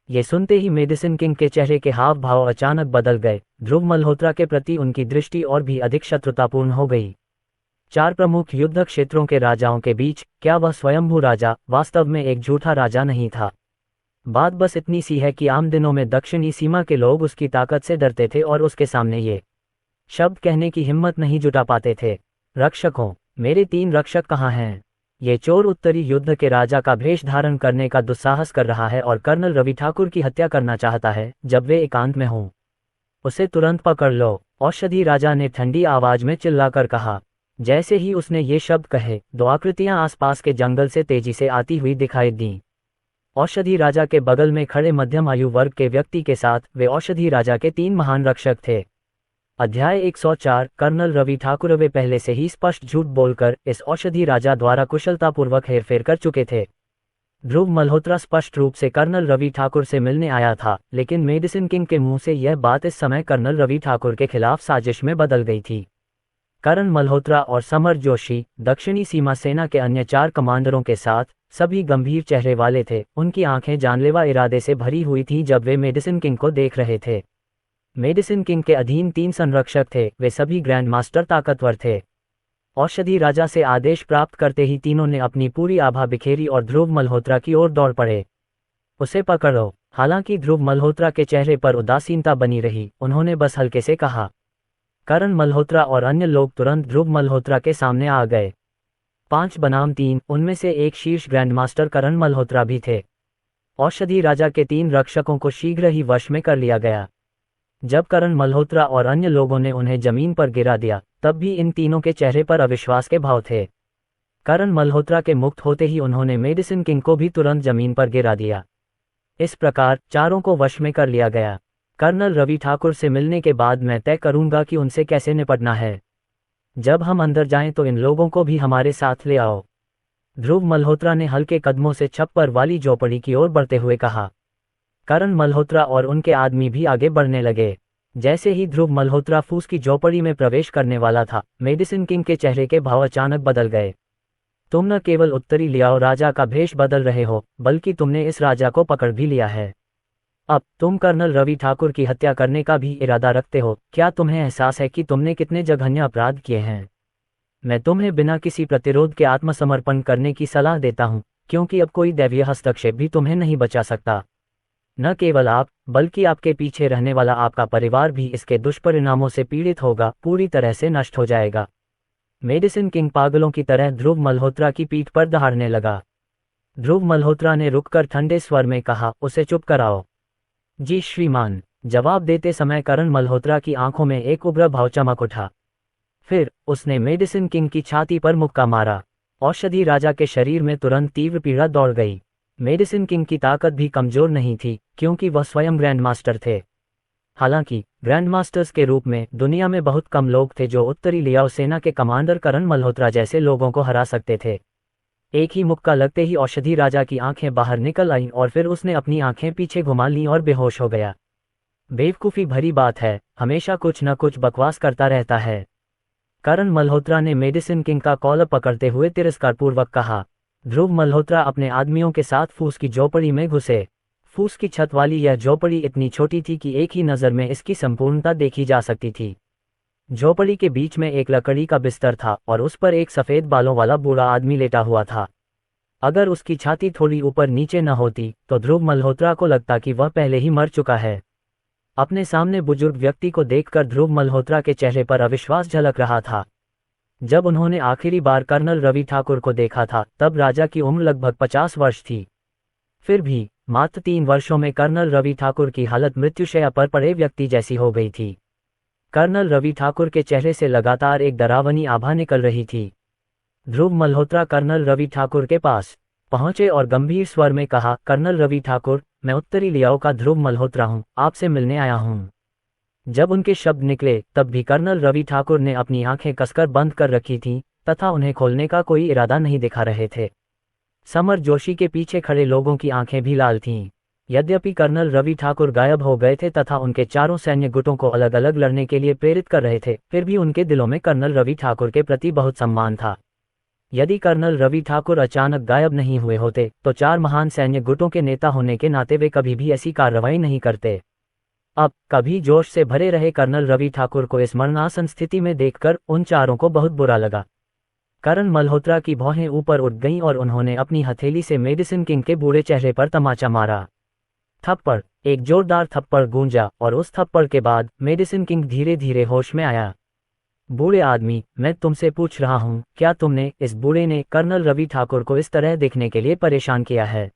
Speaker 1: ये सुनते ही मेडिसिन किंग के चेहरे के हाव भाव अचानक बदल गए। ध्रुव मल्होत्रा के प्रति उनकी दृष्टि और भी अधिक शत्रुतापूर्ण हो गई। 4 प्रमुख युद्ध क्षेत्रों के राजाओं के बीच क्या वह स्वयंभू राजा वास्तव में एक झूठा राजा नहीं था? बात बस इतनी सी है कि आम दिनों में दक्षिणी सीमा के लोग उसकी ताकत से डरते थे और उसके सामने ये शब्द कहने की हिम्मत नहीं जुटा पाते थे। रक्षकों, मेरे 3 रक्षक कहाँ हैं? ये चोर उत्तरी युद्ध के राजा का भेष धारण करने का दुस्साहस कर रहा है और कर्नल रवि ठाकुर की हत्या करना चाहता है जब वे एकांत में हों। उसे तुरंत पकड़ लो, औषधि राजा ने ठंडी आवाज में चिल्लाकर कहा। जैसे ही उसने ये शब्द कहे, 2 आकृतियां आसपास के जंगल से तेजी से आती हुई दिखाई दीं। औषधि राजा के बगल में खड़े मध्यम आयु वर्ग के व्यक्ति के साथ वे औषधि राजा के 3 महान रक्षक थे। अध्याय 104। कर्नल रवि ठाकुर। वे पहले से ही स्पष्ट झूठ बोलकर इस औषधि राजा द्वारा कुशलतापूर्वक हेरफेर कर चुके थे। ध्रुव मल्होत्रा स्पष्ट रूप से कर्नल रवि ठाकुर से मिलने आया था, लेकिन मेडिसिन किंग के मुंह से यह बात इस समय कर्नल रवि ठाकुर के खिलाफ साजिश में बदल गई थी। करण मल्होत्रा और समर जोशी, दक्षिणी सीमा सेना के अन्य 4 कमांडरों के साथ, सभी गंभीर चेहरे वाले थे। उनकी आंखें जानलेवा इरादे से भरी हुई थीं जब वे मेडिसिन किंग को देख रहे थे। मेडिसिन किंग के अधीन 3 संरक्षक थे। वे सभी ग्रैंड मास्टर ताकतवर थे। औषधि राजा से आदेश प्राप्त करते ही तीनों ने अपनी पूरी आभा बिखेरी और ध्रुव मल्होत्रा की ओर दौड़ पड़े। उसे पकड़ो। हालांकि ध्रुव मल्होत्रा के चेहरे पर उदासीनता बनी रही, उन्होंने बस हल्के से कहा। करण मल्होत्रा और अन्य लोग तुरंत ध्रुव मल्होत्रा के सामने आ गए। 5 बनाम 3, उनमें से एक शीर्ष ग्रैंडमास्टर करण मल्होत्रा भी थे। औषधि राजा के 3 रक्षकों को शीघ्र ही वश में कर लिया गया। जब करण मल्होत्रा और अन्य लोगों ने उन्हें जमीन पर गिरा दिया, तब भी इन तीनों के चेहरे पर अविश्वास के भाव थे। करण मल्होत्रा के मुक्त होते ही उन्होंने मेडिसिन किंग को भी तुरंत जमीन पर गिरा दिया। इस प्रकार चारों को वश में कर लिया गया। कर्नल रवि ठाकुर से मिलने के बाद मैं तय करूंगा कि उनसे कैसे निपटना है। जब हम अंदर जाएं तो इन लोगों को भी हमारे साथ ले आओ। ध्रुव मल्होत्रा ने हल्के कदमों से छप्पर वाली झोपड़ी की ओर बढ़ते हुए कहा। करण मल्होत्रा और उनके आदमी भी आगे बढ़ने लगे। जैसे ही ध्रुव मल्होत्रा फूस की झोपड़ी में प्रवेश करने वाला था, मेडिसिन किंग के चेहरे के भाव अचानक बदल गए। तुम न केवल उत्तरी लियाओ राजा का भेष बदल रहे हो, बल्कि तुमने इस राजा को पकड़ भी लिया है। अब तुम कर्नल रवि ठाकुर की हत्या करने का भी इरादा रखते हो। क्या तुम्हें एहसास है कि तुमने कितने जघन्य अपराध किए हैं? मैं तुम्हें बिना किसी प्रतिरोध के आत्मसमर्पण करने की सलाह देता हूं, क्योंकि अब कोई दैवीय हस्तक्षेप भी तुम्हें नहीं बचा सकता। न केवल आप, बल्कि आपके पीछे रहने वाला आपका परिवार भी इसके दुष्परिणामों से पीड़ित होगा, पूरी तरह से नष्ट हो जाएगा। मेडिसिन किंग पागलों की तरह ध्रुव मल्होत्रा की पीठ पर दहाड़ने लगा। ध्रुव मल्होत्रा ने रुककर ठंडे स्वर में कहा, उसे चुप कराओ। जी श्रीमान। जवाब देते समय करण मल्होत्रा की आंखों में एक उग्र भाव चमक उठा। फिर उसने मेडिसिन किंग की छाती पर मुक्का मारा। औषधि राजा के शरीर में तुरंत तीव्र पीड़ा दौड़ गई। मेडिसिन किंग की ताकत भी कमजोर नहीं थी, क्योंकि वह स्वयं ग्रैंड मास्टर थे। हालांकि ग्रैंड मास्टर्स के रूप में दुनिया में बहुत कम लोग थे जो उत्तरी लियाओ सेना के कमांडर करण मल्होत्रा जैसे लोगों को हरा सकते थे। एक ही मुक्का लगते ही औषधि राजा की आंखें बाहर निकल आईं और फिर उसने अपनी आंखें पीछे घुमा लीं और बेहोश हो गया। बेवकूफ़ी भरी बात है, हमेशा कुछ न कुछ बकवास करता रहता है। करण मल्होत्रा ने मेडिसिन किंग का कॉलर पकड़ते हुए तिरस्कारपूर्वक कहा। ध्रुव मल्होत्रा अपने आदमियों के साथ फूस की झोपड़ी में घुसे। फूस की छत वाली यह झोपड़ी इतनी छोटी थी कि एक ही नज़र में इसकी संपूर्णता देखी जा सकती थी। झोपड़ी के बीच में एक लकड़ी का बिस्तर था और उस पर एक सफ़ेद बालों वाला बूढ़ा आदमी लेटा हुआ था। अगर उसकी छाती थोड़ी ऊपर नीचे न होती तो ध्रुव मल्होत्रा को लगता कि वह पहले ही मर चुका है। अपने सामने बुजुर्ग व्यक्ति को देखकर ध्रुव मल्होत्रा के चेहरे पर अविश्वास झलक रहा था। जब उन्होंने आखिरी बार कर्नल रवि ठाकुर को देखा था, तब राजा की उम्र लगभग 50 वर्ष थी। फिर भी मात्र 3 वर्षों में कर्नल रवि ठाकुर की हालत मृत्युशैया पर पड़े व्यक्ति जैसी हो गई थी। कर्नल रवि ठाकुर के चेहरे से लगातार एक डरावनी आभा निकल रही थी। ध्रुव मल्होत्रा कर्नल रवि ठाकुर के पास पहुंचे और गंभीर स्वर में कहा, कर्नल रवि ठाकुर, मैं उत्तरी लियाओ का ध्रुव मल्होत्रा हूं, आपसे मिलने आया हूं। जब उनके शब्द निकले तब भी कर्नल रवि ठाकुर ने अपनी आंखें कसकर बंद कर रखी थीं तथा उन्हें खोलने का कोई इरादा नहीं दिखा रहे थे। समर जोशी के पीछे खड़े लोगों की आंखें भी लाल थीं। यद्यपि कर्नल रवि ठाकुर गायब हो गए थे तथा उनके चारों सैन्य गुटों को अलग अलग लड़ने के लिए प्रेरित कर रहे थे, फिर भी उनके दिलों में कर्नल रवि ठाकुर के प्रति बहुत सम्मान था। यदि कर्नल रवि ठाकुर अचानक गायब नहीं हुए होते तो 4 महान सैन्य गुटों के नेता होने के नाते वे कभी भी ऐसी कार्रवाई नहीं करते। अब कभी जोश से भरे रहे कर्नल रवि ठाकुर को इस मरणासन स्थिति में देखकर उन चारों को बहुत बुरा लगा। करण मल्होत्रा की भौहें ऊपर उठ गईं और उन्होंने अपनी हथेली से मेडिसिन किंग के बूढ़े चेहरे पर तमाचा मारा। थप्पड़, एक जोरदार थप्पड़ गूंजा और उस थप्पड़ के बाद मेडिसिन किंग धीरे धीरे होश में आया। बूढ़े आदमी, मैं तुमसे पूछ रहा हूं, क्या तुमने, इस बूढ़े ने कर्नल रवि ठाकुर को इस तरह देखने के लिए परेशान किया है?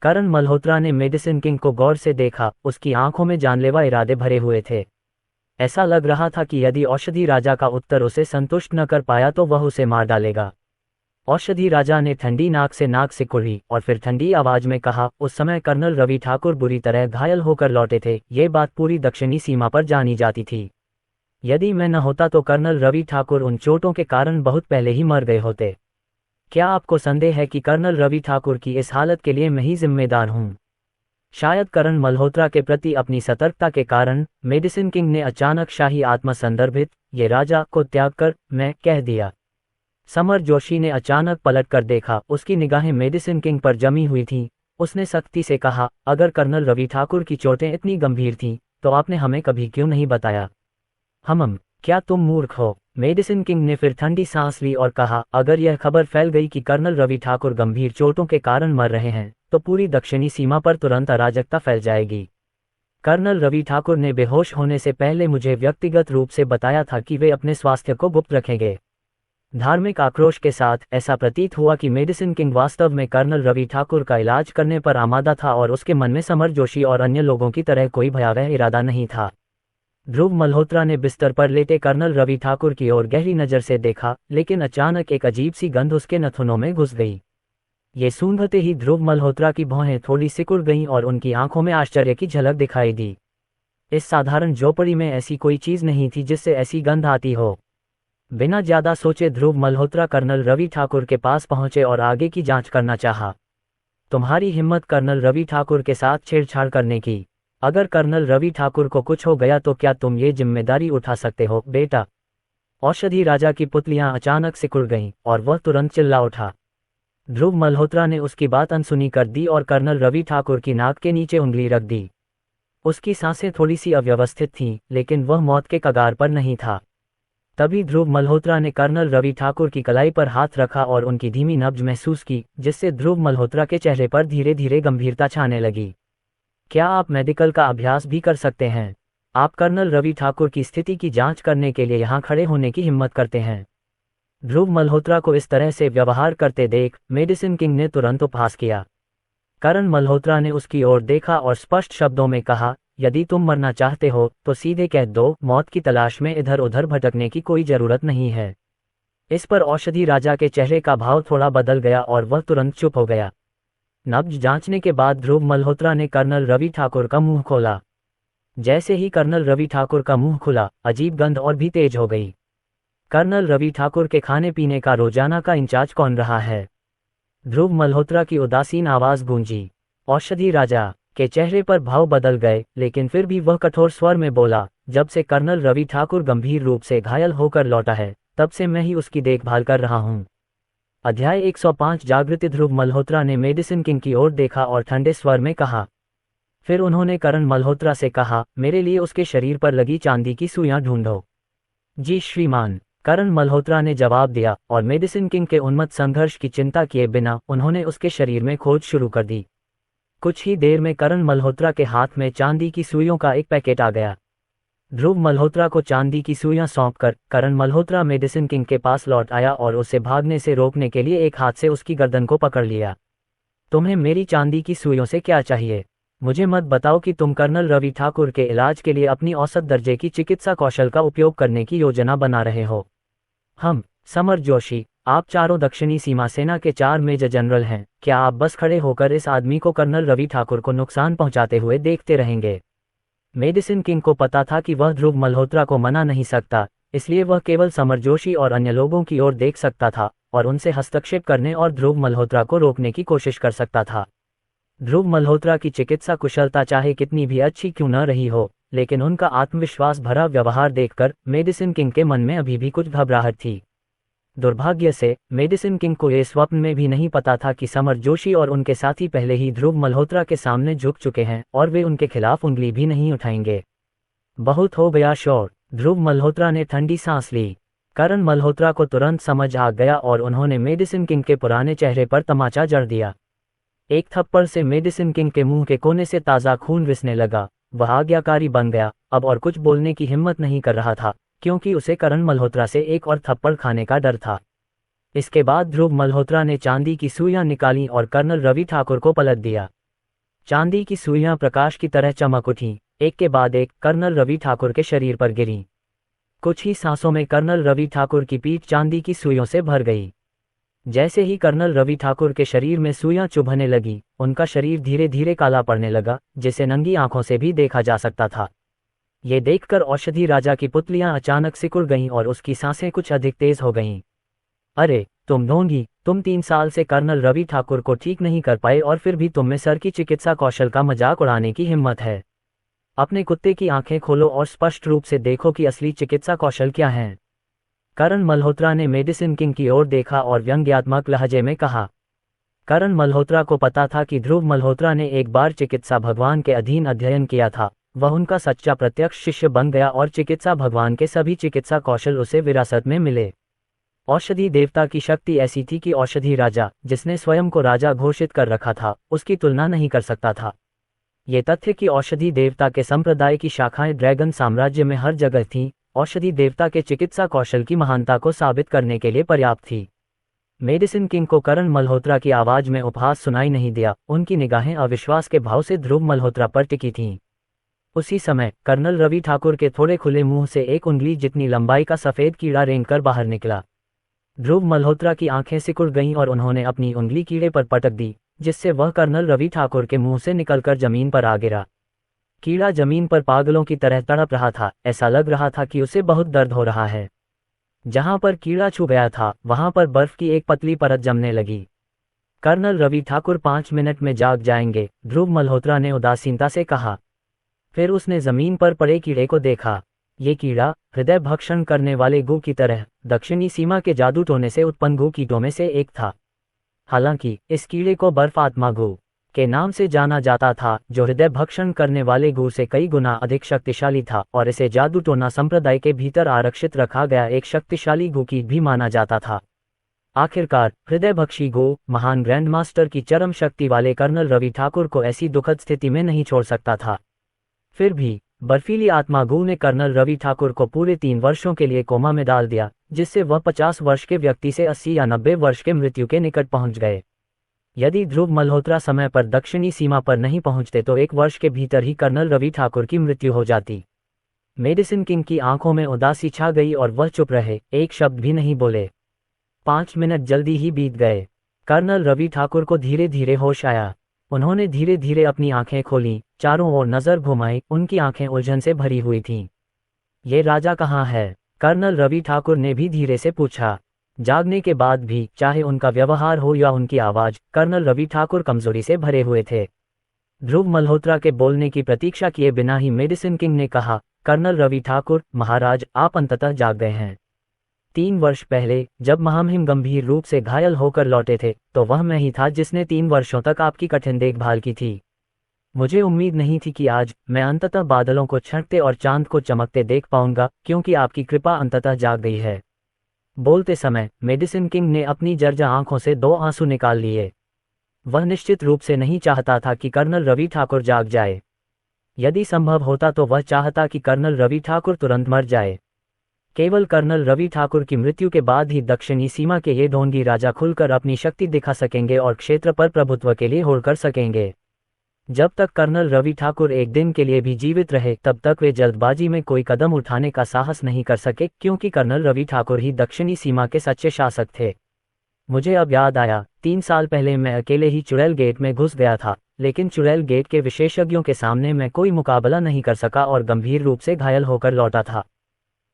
Speaker 1: करण मल्होत्रा ने मेडिसिन किंग को गौर से देखा, उसकी आंखों में जानलेवा इरादे भरे हुए थे। ऐसा लग रहा था कि यदि औषधि राजा का उत्तर उसे संतुष्ट न कर पाया तो वह उसे मार डालेगा। औषधि राजा ने ठंडी नाक से नाक सिकुड़ी और फिर ठंडी आवाज में कहा, उस समय कर्नल रवि ठाकुर बुरी तरह घायल होकर लौटे थे, ये बात पूरी दक्षिणी सीमा पर जानी जाती थी। यदि मैं न होता तो कर्नल रवि ठाकुर उन चोटों के कारण बहुत पहले ही मर गए होते। क्या आपको संदेह है कि कर्नल रवि ठाकुर की इस हालत के लिए मैं ही जिम्मेदार हूं? शायद करण मल्होत्रा के प्रति अपनी सतर्कता के कारण मेडिसिन किंग ने अचानक शाही आत्मसंदर्भित ये राजा को त्याग कर मैं कह दिया। समर जोशी ने अचानक पलट कर देखा, उसकी निगाहें मेडिसिन किंग पर जमी हुई थीं। उसने सख्ती से कहा, अगर कर्नल रवि ठाकुर की चोटें इतनी गंभीर थीं तो आपने हमें कभी क्यों नहीं बताया? क्या तुम मूर्ख हो? मेडिसिन किंग ने फिर ठंडी सांस ली और कहा, अगर यह खबर फैल गई कि कर्नल रवि ठाकुर गंभीर चोटों के कारण मर रहे हैं तो पूरी दक्षिणी सीमा पर तुरंत अराजकता फैल जाएगी। कर्नल रवि ठाकुर ने बेहोश होने से पहले मुझे व्यक्तिगत रूप से बताया था कि वे अपने स्वास्थ्य को गुप्त रखेंगे। धार्मिक आक्रोश के साथ ऐसा प्रतीत हुआ कि मेडिसिन किंग वास्तव में कर्नल रवि ठाकुर का इलाज करने पर आमादा था और उसके मन में समर जोशी और अन्य लोगों की तरह कोई भयावह इरादा नहीं था। ध्रुव मल्होत्रा ने बिस्तर पर लेटे कर्नल रवि ठाकुर की ओर गहरी नजर से देखा, लेकिन अचानक एक अजीब सी गंध उसके नथुनों में घुस गई। ये सूंघते ही ध्रुव मल्होत्रा की भौहें थोड़ी सिकुड़ गईं और उनकी आंखों में आश्चर्य की झलक दिखाई दी। इस साधारण झोपड़ी में ऐसी कोई चीज नहीं थी जिससे ऐसी गंध आती हो। बिना ज्यादा सोचे ध्रुव मल्होत्रा कर्नल रवि ठाकुर के पास पहुंचे और आगे की जांच करना चाहा। तुम्हारी हिम्मत कर्नल रवि ठाकुर के साथ छेड़छाड़ करने की? अगर कर्नल रवि ठाकुर को कुछ हो गया तो क्या तुम ये जिम्मेदारी उठा सकते हो, बेटा? औषधि राजा की पुतलियां अचानक सिकुड़ गईं और वह तुरंत चिल्ला उठा। ध्रुव मल्होत्रा ने उसकी बात अनसुनी कर दी और कर्नल रवि ठाकुर की नाक के नीचे उंगली रख दी। उसकी सांसें थोड़ी सी अव्यवस्थित थीं, लेकिन वह मौत के कगार पर नहीं था। तभी ध्रुव मल्होत्रा ने कर्नल रवि ठाकुर की कलाई पर हाथ रखा और उनकी धीमी नब्ज महसूस की, जिससे ध्रुव मल्होत्रा के चेहरे पर धीरे धीरे गंभीरता छाने लगी। क्या आप मेडिकल का अभ्यास भी कर सकते हैं? आप कर्नल रवि ठाकुर की स्थिति की जांच करने के लिए यहाँ खड़े होने की हिम्मत करते हैं? ध्रुव मल्होत्रा को इस तरह से व्यवहार करते देख मेडिसिन किंग ने तुरंत उपहास किया। करण मल्होत्रा ने उसकी ओर देखा और स्पष्ट शब्दों में कहा, यदि तुम मरना चाहते हो तो सीधे कह दो, मौत की तलाश में इधर उधर भटकने की कोई जरूरत नहीं है। इस पर औषधि राजा के चेहरे का भाव थोड़ा बदल गया और वह तुरंत चुप हो गया। नब्ज जांचने के बाद ध्रुव मल्होत्रा ने कर्नल रवि ठाकुर का मुंह खोला। जैसे ही कर्नल रवि ठाकुर का मुंह खुला, अजीब गंध और भी तेज हो गई। कर्नल रवि ठाकुर के खाने पीने का रोजाना का इंचार्ज कौन रहा है? ध्रुव मल्होत्रा की उदासीन आवाज गूंजी। औषधि राजा के चेहरे पर भाव बदल गए, लेकिन फिर भी वह कठोर स्वर में बोला, जब से कर्नल रवि ठाकुर गंभीर रूप से घायल होकर लौटा है तब से मैं ही उसकी देखभाल कर रहा हूं। अध्याय 105 जागृति। ध्रुव मल्होत्रा ने मेडिसिन किंग की ओर देखा और ठंडे स्वर में कहा। फिर उन्होंने करण मल्होत्रा से कहा, मेरे लिए उसके शरीर पर लगी चांदी की सुइयां ढूंढो। जी श्रीमान, करण मल्होत्रा ने जवाब दिया और मेडिसिन किंग के उन्मत्त संघर्ष की चिंता किए बिना उन्होंने उसके शरीर में खोज शुरू कर दी। कुछ ही देर में करण मल्होत्रा के हाथ में चांदी की सुइयों का एक पैकेट आ गया। ध्रुव मल्होत्रा को चांदी की सुइयां सौंपकर करण मल्होत्रा मेडिसिन किंग के पास लौट आया और उसे भागने से रोकने के लिए एक हाथ से उसकी गर्दन को पकड़ लिया। तुम्हें मेरी चांदी की सुइयों से क्या चाहिए? मुझे मत बताओ कि तुम कर्नल रवि ठाकुर के इलाज के लिए अपनी औसत दर्जे की चिकित्सा कौशल का उपयोग करने की योजना बना रहे हो। समर जोशी, आप चारों दक्षिणी सीमा सेना के 4 मेजर जनरल हैं। क्या आप बस खड़े होकर इस आदमी को कर्नल रवि ठाकुर को नुकसान पहुंचाते हुए देखते रहेंगे? मेडिसिन किंग को पता था कि वह ध्रुव मल्होत्रा को मना नहीं सकता, इसलिए वह केवल समर जोशी और अन्य लोगों की ओर देख सकता था और उनसे हस्तक्षेप करने और ध्रुव मल्होत्रा को रोकने की कोशिश कर सकता था। ध्रुव मल्होत्रा की चिकित्सा कुशलता चाहे कितनी भी अच्छी क्यों न रही हो, लेकिन उनका आत्मविश्वास भरा व्यवहार देखकर मेडिसिन किंग के मन में अभी भी कुछ घबराहट थी। दुर्भाग्य से मेडिसिन किंग को ये स्वप्न में भी नहीं पता था कि समर जोशी और उनके साथी पहले ही ध्रुव मल्होत्रा के सामने झुक चुके हैं और वे उनके खिलाफ उंगली भी नहीं उठाएंगे। बहुत हो गया शोर, ध्रुव मल्होत्रा ने ठंडी सांस ली। करण मल्होत्रा को तुरंत समझ आ गया और उन्होंने मेडिसिन किंग के पुराने चेहरे पर तमाचा जड़ दिया। एक थप्पड़ से मेडिसिन किंग के मुंह के कोने से ताज़ा खून रिसने लगा। वह आज्ञाकारी बन गया, अब और कुछ बोलने की हिम्मत नहीं कर रहा था, क्योंकि उसे करण मल्होत्रा से एक और थप्पड़ खाने का डर था। इसके बाद ध्रुव मल्होत्रा ने चांदी की सुइयां निकाली और कर्नल रवि ठाकुर को पलट दिया। चांदी की सुइयां प्रकाश की तरह चमक उठीं, एक के बाद एक कर्नल रवि ठाकुर के शरीर पर गिरीं। कुछ ही सांसों में कर्नल रवि ठाकुर की पीठ चांदी की सुइयों से भर गई। जैसे ही कर्नल रवि ठाकुर के शरीर में सुइयां चुभने लगी, उनका शरीर धीरे धीरे काला पड़ने लगा, जिसे नंगी आंखों से भी देखा जा सकता था। ये देखकर औषधि राजा की पुतलियां अचानक सिकुड़ गईं और उसकी सांसें कुछ अधिक तेज हो गईं। अरे तुम ढोंगी, तुम 3 साल से कर्नल रवि ठाकुर को ठीक नहीं कर पाए और फिर भी तुम में सर की चिकित्सा कौशल का मजाक उड़ाने की हिम्मत है। अपने कुत्ते की आंखें खोलो और स्पष्ट रूप से देखो कि असली चिकित्सा कौशल क्या है। करण मल्होत्रा ने मेडिसिन किंग की ओर देखा और व्यंग्यात्मक लहजे में कहा। करण मल्होत्रा को पता था कि ध्रुव मल्होत्रा ने एक बार चिकित्सा भगवान के अधीन अध्ययन किया था। वह उनका सच्चा प्रत्यक्ष शिष्य बन गया और चिकित्सा भगवान के सभी चिकित्सा कौशल उसे विरासत में मिले। औषधि देवता की शक्ति ऐसी थी कि औषधि राजा, जिसने स्वयं को राजा घोषित कर रखा था, उसकी तुलना नहीं कर सकता था। ये तथ्य कि औषधि देवता के संप्रदाय की शाखाएं ड्रैगन साम्राज्य में हर जगह थीं, औषधि देवता के चिकित्सा कौशल की महानता को साबित करने के लिए पर्याप्त थी। मेडिसिन किंग को करण मल्होत्रा की आवाज में उपहास सुनाई नहीं दिया, उनकी निगाहें अविश्वास के भाव से ध्रुव मल्होत्रा पर टिकी थीं। उसी समय कर्नल रवि ठाकुर के थोड़े खुले मुंह से एक उंगली जितनी लंबाई का सफेद कीड़ा रेंगकर बाहर निकला। ध्रुव मल्होत्रा की आंखें सिकुड़ गईं और उन्होंने अपनी उंगली कीड़े पर पटक दी, जिससे वह कर्नल रवि ठाकुर के मुंह से निकलकर जमीन पर आ गिरा। कीड़ा जमीन पर पागलों की तरह तड़प रहा था, ऐसा लग रहा था कि उसे बहुत दर्द हो रहा है। जहां पर कीड़ा छू गया था, वहां पर बर्फ की एक पतली परत जमने लगी। कर्नल रवि ठाकुर 5 मिनट में जाग जाएंगे, ध्रुव मल्होत्रा ने उदासीनता से कहा। फिर उसने जमीन पर पड़े कीड़े को देखा। ये कीड़ा, हृदय भक्षण करने वाले गू की तरह, दक्षिणी सीमा के जादू टोने से उत्पन्न गू कीटों में से एक था। हालांकि इस कीड़े को बर्फ आत्मा गू के नाम से जाना जाता था, जो हृदय भक्षण करने वाले गू से कई गुना अधिक शक्तिशाली था और इसे जादू टोना संप्रदाय के भीतर आरक्षित रखा गया एक शक्तिशाली गू कीट भी माना जाता था। आखिरकार हृदयभक्षी गो, महान ग्रैंड मास्टर की चरम शक्ति वाले कर्नल रवि ठाकुर को ऐसी दुखद स्थिति में नहीं छोड़ सकता था। फिर भी बर्फीली आत्मा गू ने कर्नल रवि ठाकुर को पूरे 3 वर्षों के लिए कोमा में डाल दिया, जिससे वह 50 वर्ष के व्यक्ति से 80 या 90 वर्ष के मृत्यु के निकट पहुंच गए। यदि ध्रुव मल्होत्रा समय पर दक्षिणी सीमा पर नहीं पहुंचते तो 1 वर्ष के भीतर ही कर्नल रवि ठाकुर की मृत्यु हो जाती। मेडिसिन किंग की आंखों में उदासी छा गई और वह चुप रहे, एक शब्द भी नहीं बोले। 5 मिनट जल्दी ही बीत गए। कर्नल रवि ठाकुर को धीरे धीरे होश आया। उन्होंने धीरे धीरे अपनी आंखें खोलीं, चारों ओर नजर घुमाई, उनकी आंखें उलझन से भरी हुई थीं। ये राजा कहाँ है? कर्नल रवि ठाकुर ने भी धीरे से पूछा। जागने के बाद भी, चाहे उनका व्यवहार हो या उनकी आवाज, कर्नल रवि ठाकुर कमजोरी से भरे हुए थे। ध्रुव मल्होत्रा के बोलने की प्रतीक्षा किए बिना ही मेडिसिन किंग ने कहा, कर्नल रवि ठाकुर, महाराज, आप अंततः जाग गए हैं। 3 वर्ष पहले जब महामहिम गंभीर रूप से घायल होकर लौटे थे, तो वह मैं ही था जिसने 3 वर्षों तक आपकी कठिन देखभाल की थी। मुझे उम्मीद नहीं थी कि आज मैं अंततः बादलों को छंटते और चांद को चमकते देख पाऊंगा, क्योंकि आपकी कृपा अंततः जाग गई है। बोलते समय मेडिसिन किंग ने अपनी जर्जर आंखों से 2 आंसू निकाल लिए। वह निश्चित रूप से नहीं चाहता था कि कर्नल रवि ठाकुर जाग जाए। यदि संभव होता तो वह चाहता कि कर्नल रवि ठाकुर तुरंत मर जाए। केवल कर्नल रवि ठाकुर की मृत्यु के बाद ही दक्षिणी सीमा के ये ढोंगी राजा खुलकर अपनी शक्ति दिखा सकेंगे और क्षेत्र पर प्रभुत्व के लिए होड़ कर सकेंगे। जब तक कर्नल रवि ठाकुर एक दिन के लिए भी जीवित रहे तब तक वे जल्दबाजी में कोई कदम उठाने का साहस नहीं कर सके, क्योंकि कर्नल रवि ठाकुर ही दक्षिणी सीमा के सच्चे शासक थे। मुझे अब याद आया, 3 साल पहले मैं अकेले ही चुड़ैल गेट में घुस गया था, लेकिन चुड़ैल गेट के विशेषज्ञों के सामने मैं कोई मुकाबला नहीं कर सका और गंभीर रूप से घायल होकर लौटा था।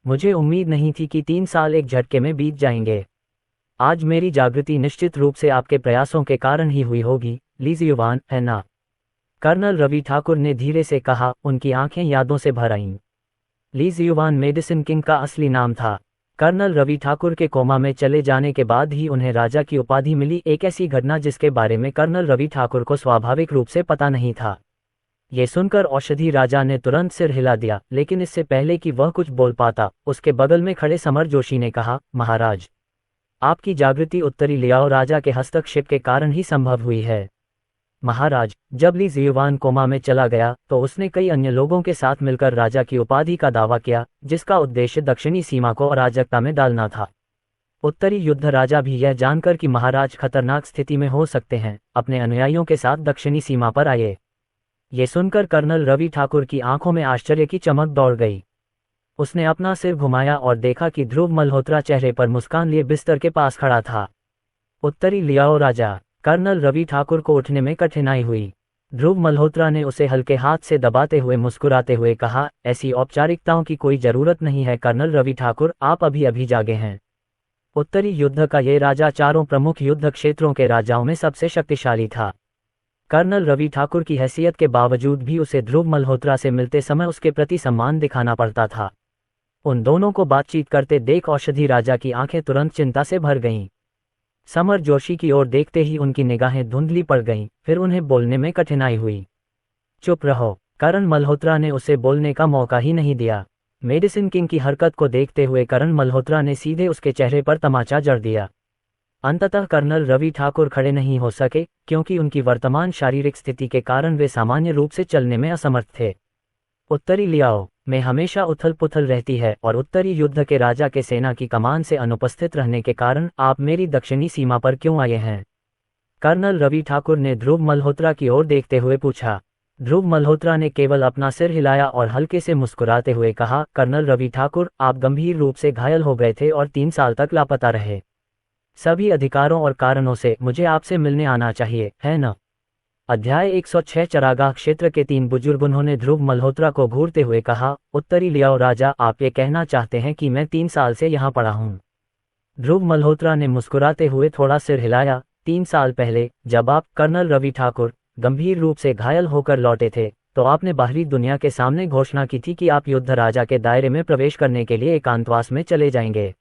Speaker 1: मुझे उम्मीद नहीं थी कि 3 साल एक झटके में बीत जाएंगे। आज मेरी जागृति निश्चित रूप से आपके प्रयासों के कारण ही हुई होगी, ली जियुवान, है ना? कर्नल रवि ठाकुर ने धीरे से कहा, उनकी आंखें यादों से भर आईं। ली जियुवान मेडिसिन किंग का असली नाम था। कर्नल रवि ठाकुर के कोमा में चले जाने के बाद ही उन्हें राजा की उपाधि मिली, एक ऐसी घटना जिसके बारे में कर्नल रवि ठाकुर को स्वाभाविक रूप से पता नहीं था। ये सुनकर औषधि राजा ने तुरंत सिर हिला दिया, लेकिन इससे पहले कि वह कुछ बोल पाता, उसके बगल में खड़े समर जोशी ने कहा, महाराज, आपकी जागृति उत्तरी लियाओ राजा के हस्तक्षेप के कारण ही संभव हुई है। महाराज, जब ली जियुवान कोमा में चला गया तो उसने कई अन्य लोगों के साथ मिलकर राजा की उपाधि का दावा किया, जिसका उद्देश्य दक्षिणी सीमा को अराजकता में डालना था। उत्तरी युद्ध राजा भी यह जानकर कि महाराज खतरनाक स्थिति में हो सकते हैं, अपने अनुयायियों के साथ दक्षिणी सीमा पर आए। ये सुनकर कर्नल रवि ठाकुर की आंखों में आश्चर्य की चमक दौड़ गई। उसने अपना सिर घुमाया और देखा कि ध्रुव मल्होत्रा चेहरे पर मुस्कान लिए बिस्तर के पास खड़ा था। उत्तरी लियाओ राजा। कर्नल रवि ठाकुर को उठने में कठिनाई हुई। ध्रुव मल्होत्रा ने उसे हल्के हाथ से दबाते हुए मुस्कुराते हुए कहा, ऐसी औपचारिकताओं की कोई जरूरत नहीं है कर्नल रवि ठाकुर, आप अभी अभी जागे हैं। उत्तरी युद्ध का ये राजा चारों प्रमुख युद्ध क्षेत्रों के राजाओं में सबसे शक्तिशाली था। कर्नल रवि ठाकुर की हैसियत के बावजूद भी उसे ध्रुव मल्होत्रा से मिलते समय उसके प्रति सम्मान दिखाना पड़ता था। उन दोनों को बातचीत करते देख औषधि राजा की आंखें तुरंत चिंता से भर गईं। समर जोशी की ओर देखते ही उनकी निगाहें धुंधली पड़ गईं, फिर उन्हें बोलने में कठिनाई हुई। चुप रहो, करण मल्होत्रा ने उसे बोलने का मौका ही नहीं दिया। मेडिसिन किंग की हरकत को देखते हुए करण मल्होत्रा ने सीधे उसके चेहरे पर तमाचा जड़ दिया। अंततः कर्नल रवि ठाकुर खड़े नहीं हो सके, क्योंकि उनकी वर्तमान शारीरिक स्थिति के कारण वे सामान्य रूप से चलने में असमर्थ थे। उत्तरी लियाओ में हमेशा उथल पुथल रहती है और उत्तरी युद्ध के राजा के सेना की कमान से अनुपस्थित रहने के कारण आप मेरी दक्षिणी सीमा पर क्यों आए हैं? कर्नल रवि ठाकुर ने ध्रुव मल्होत्रा की ओर देखते हुए पूछा। ध्रुव मल्होत्रा ने केवल अपना सिर हिलाया और हल्के से मुस्कुराते हुए कहा, कर्नल रवि ठाकुर, आप गंभीर रूप से घायल हो गए थे और 3 साल तक लापता रहे। सभी अधिकारों और कारणों से मुझे आपसे मिलने आना चाहिए, है न? अध्याय 106 चरागाह क्षेत्र के 3 बुजुर्ग। उन्होंने ध्रुव मल्होत्रा को घूरते हुए कहा, उत्तरी लियाओ राजा, आप ये कहना चाहते हैं कि मैं 3 साल से यहाँ पड़ा हूँ? ध्रुव मल्होत्रा ने मुस्कुराते हुए थोड़ा सिर हिलाया। 3 साल पहले जब आप, कर्नल रवि ठाकुर, गंभीर रूप से घायल होकर लौटे थे, तो आपने बाहरी दुनिया के सामने घोषणा की थी कि आप युद्ध राजा के दायरे में प्रवेश करने के लिए एकांतवास में चले जाएंगे,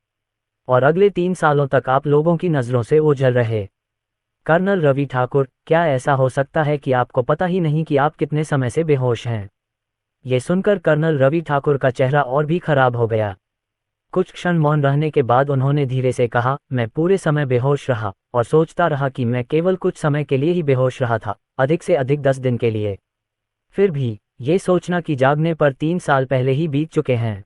Speaker 1: और अगले 3 सालों तक आप लोगों की नजरों से ओझल रहे। कर्नल रवि ठाकुर, क्या ऐसा हो सकता है कि आपको पता ही नहीं कि आप कितने समय से बेहोश हैं? ये सुनकर कर्नल रवि ठाकुर का चेहरा और भी खराब हो गया। कुछ क्षण मौन रहने के बाद उन्होंने धीरे से कहा, मैं पूरे समय बेहोश रहा और सोचता रहा कि मैं केवल कुछ समय के लिए ही बेहोश रहा था, अधिक से अधिक 10 दिन के लिए। फिर भी ये सोचना कि जागने पर 3 साल पहले ही बीत चुके हैं।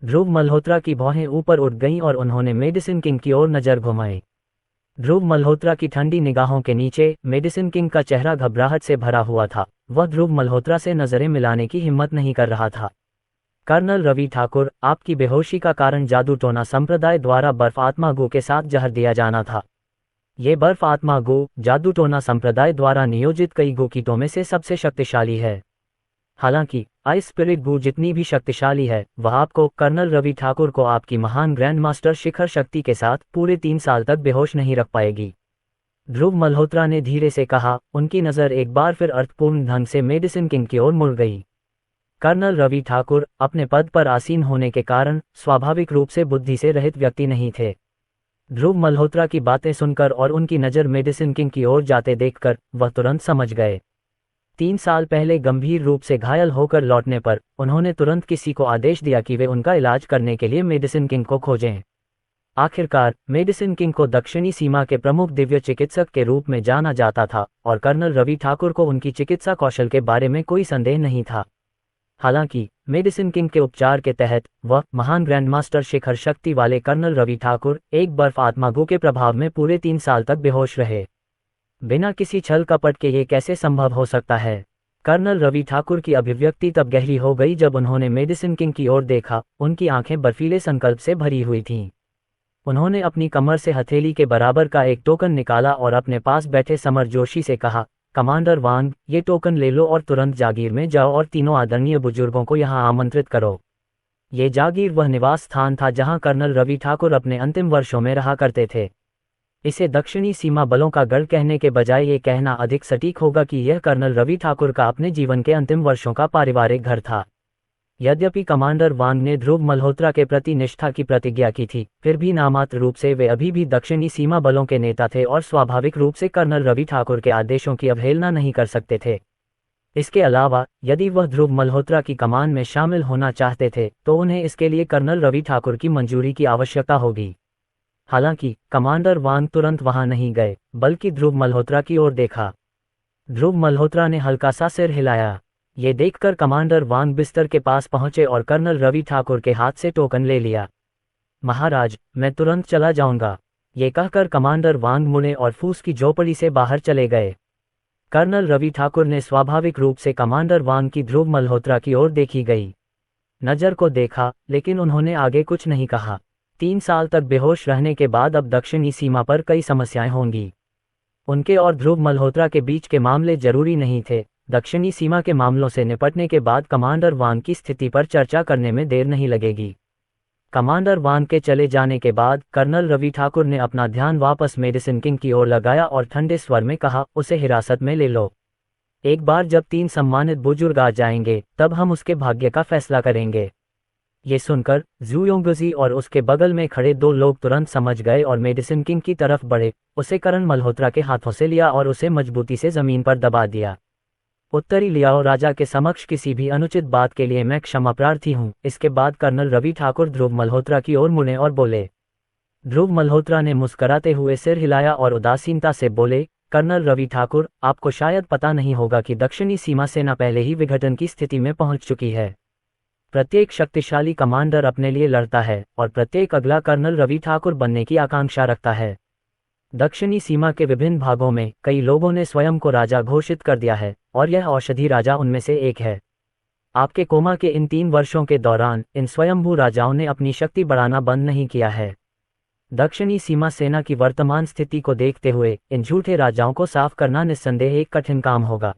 Speaker 1: ध्रुव मल्होत्रा की भौहें ऊपर उठ गईं और उन्होंने मेडिसिन किंग की ओर नजर घुमाई। ध्रुव मल्होत्रा की ठंडी निगाहों के नीचे मेडिसिन किंग का चेहरा घबराहट से भरा हुआ था। वह ध्रुव मल्होत्रा से नजरें मिलाने की हिम्मत नहीं कर रहा था। कर्नल रवि ठाकुर, आपकी बेहोशी का कारण जादू टोना संप्रदाय द्वारा बर्फ आत्मा गो के साथ जहर दिया जाना था। ये बर्फ आत्मा गो जादू टोना संप्रदाय द्वारा नियोजित कई गो कीटों में से सबसे शक्तिशाली है। हालांकि आइस स्पिरिट गो जितनी भी शक्तिशाली है, वह आपको, कर्नल रवि ठाकुर को, आपकी महान ग्रैंड मास्टर शिखर शक्ति के साथ पूरे 3 साल तक बेहोश नहीं रख पाएगी। ध्रुव मल्होत्रा ने धीरे से कहा। उनकी नज़र एक बार फिर अर्थपूर्ण ढंग से मेडिसिन किंग की ओर मुड़ गई। कर्नल रवि ठाकुर अपने पद पर आसीन होने के कारण स्वाभाविक रूप से बुद्धि से रहित व्यक्ति नहीं थे। ध्रुव मल्होत्रा की बातें सुनकर और उनकी नज़र मेडिसिन किंग की ओर जाते देखकर वह तुरंत समझ गए। 3 साल पहले गंभीर रूप से घायल होकर लौटने पर उन्होंने तुरंत किसी को आदेश दिया कि वे उनका इलाज करने के लिए मेडिसिन किंग को खोजें। आखिरकार मेडिसिन किंग को दक्षिणी सीमा के प्रमुख दिव्य चिकित्सक के रूप में जाना जाता था और कर्नल रवि ठाकुर को उनकी चिकित्सा कौशल के बारे में कोई संदेह नहीं था। हालांकि मेडिसिन किंग के उपचार के तहत वह महान ग्रैंड मास्टर शिखर शक्ति वाले कर्नल रवि ठाकुर एक बर्फ आत्मागु के प्रभाव में पूरे 3 साल तक बेहोश रहे। बिना किसी छल कपट के ये कैसे संभव हो सकता है? कर्नल रवि ठाकुर की अभिव्यक्ति तब गहरी हो गई जब उन्होंने मेडिसिन किंग की ओर देखा। उनकी आंखें बर्फीले संकल्प से भरी हुई थीं। उन्होंने अपनी कमर से हथेली के बराबर का एक टोकन निकाला और अपने पास बैठे समर जोशी से कहा, कमांडर वांग, ये टोकन ले लो और तुरंत जागीर में जाओ और तीनों आदरणीय बुजुर्गों को यहाँ आमंत्रित करो। ये जागीर वह निवास स्थान था जहाँ कर्नल रवि ठाकुर अपने अंतिम वर्षों में रहा करते थे। इसे दक्षिणी सीमा बलों का गढ़ कहने के बजाय ये कहना अधिक सटीक होगा कि यह कर्नल रवि ठाकुर का अपने जीवन के अंतिम वर्षों का पारिवारिक घर था। यद्यपि कमांडर वांग ने ध्रुव मल्होत्रा के प्रति निष्ठा की प्रतिज्ञा की थी, फिर भी नामात्र रूप से वे अभी भी दक्षिणी सीमा बलों के नेता थे और स्वाभाविक रूप से कर्नल रवि ठाकुर के आदेशों की अवहेलना नहीं कर सकते थे। इसके अलावा यदि वह ध्रुव मल्होत्रा की कमान में शामिल होना चाहते थे तो उन्हें इसके लिए कर्नल रवि ठाकुर की मंजूरी की आवश्यकता होगी। हालांकि कमांडर वांग तुरंत वहां नहीं गए, बल्कि ध्रुव मल्होत्रा की ओर देखा। ध्रुव मल्होत्रा ने हल्का सा सिर हिलाया। ये देखकर कमांडर वांग बिस्तर के पास पहुंचे और कर्नल रवि ठाकुर के हाथ से टोकन ले लिया। महाराज, मैं तुरंत चला जाऊंगा, ये कहकर कमांडर वांग मुड़े और फूस की झोपड़ी से बाहर चले गए। कर्नल रवि ठाकुर ने स्वाभाविक रूप से कमांडर वांग की ध्रुव मल्होत्रा की ओर देखी गई नजर को देखा, लेकिन उन्होंने आगे कुछ नहीं कहा। 3 साल तक बेहोश रहने के बाद अब दक्षिणी सीमा पर कई समस्याएं होंगी। उनके और ध्रुव मल्होत्रा के बीच के मामले जरूरी नहीं थे। दक्षिणी सीमा के मामलों से निपटने के बाद कमांडर वांग की स्थिति पर चर्चा करने में देर नहीं लगेगी। कमांडर वांग के चले जाने के बाद कर्नल रवि ठाकुर ने अपना ध्यान वापस मेडिसिन किंग की ओर लगाया और ठंडे स्वर में कहा, उसे हिरासत में ले लो। एक बार जब 3 सम्मानित बुजुर्ग आ जाएंगे तब हम उसके भाग्य का फैसला करेंगे। ये सुनकर जू योंगजी और उसके बगल में खड़े 2 लोग तुरंत समझ गए और मेडिसिन किंग की तरफ बढ़े, उसे करण मल्होत्रा के हाथों से लिया और उसे मजबूती से जमीन पर दबा दिया। उत्तरी लियाओ राजा के समक्ष किसी भी अनुचित बात के लिए मैं क्षमा प्रार्थी हूँ। इसके बाद कर्नल रवि ठाकुर ध्रुव मल्होत्रा की ओर मुड़े और बोले। ध्रुव मल्होत्रा ने मुस्कराते हुए सिर हिलाया और उदासीनता से बोले, कर्नल रवि ठाकुर, आपको शायद पता नहीं होगा कि दक्षिणी सीमा सेना पहले ही विघटन की स्थिति में पहुंच चुकी है। प्रत्येक शक्तिशाली कमांडर अपने लिए लड़ता है और प्रत्येक अगला कर्नल रवि ठाकुर बनने की आकांक्षा रखता है। दक्षिणी सीमा के विभिन्न भागों में कई लोगों ने स्वयं को राजा घोषित कर दिया है और यह औषधि राजा उनमें से एक है। आपके कोमा के इन 3 वर्षों के दौरान इन स्वयंभू राजाओं ने अपनी शक्ति बढ़ाना बंद नहीं किया है। दक्षिणी सीमा सेना की वर्तमान स्थिति को देखते हुए इन झूठे राजाओं को साफ करना निस्संदेह एक कठिन काम होगा।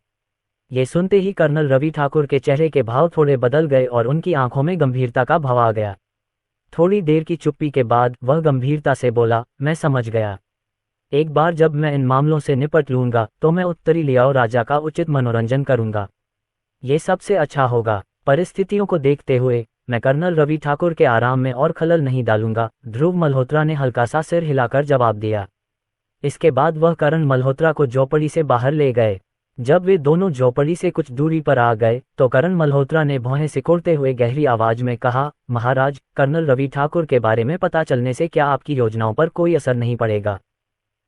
Speaker 1: ये सुनते ही कर्नल रवि ठाकुर के चेहरे के भाव थोड़े बदल गए और उनकी आंखों में गंभीरता का भाव आ गया। थोड़ी देर की चुप्पी के बाद वह गंभीरता से बोला, मैं समझ गया। एक बार जब मैं इन मामलों से निपट लूंगा तो मैं उत्तरी लियाओ राजा का उचित मनोरंजन करूंगा। ये सबसे अच्छा होगा। परिस्थितियों को देखते हुए मैं कर्नल रवि ठाकुर के आराम में और खलल नहीं डालूंगा। ध्रुव मल्होत्रा ने हल्का सा सिर हिलाकर जवाब दिया। इसके बाद वह करण मल्होत्रा को झोपड़ी से बाहर ले गए। जब वे दोनों झोपड़ी से कुछ दूरी पर आ गए तो करण मल्होत्रा ने भौहें सिकोड़ते हुए गहरी आवाज में कहा, महाराज, कर्नल रवि ठाकुर के बारे में पता चलने से क्या आपकी योजनाओं पर कोई असर नहीं पड़ेगा?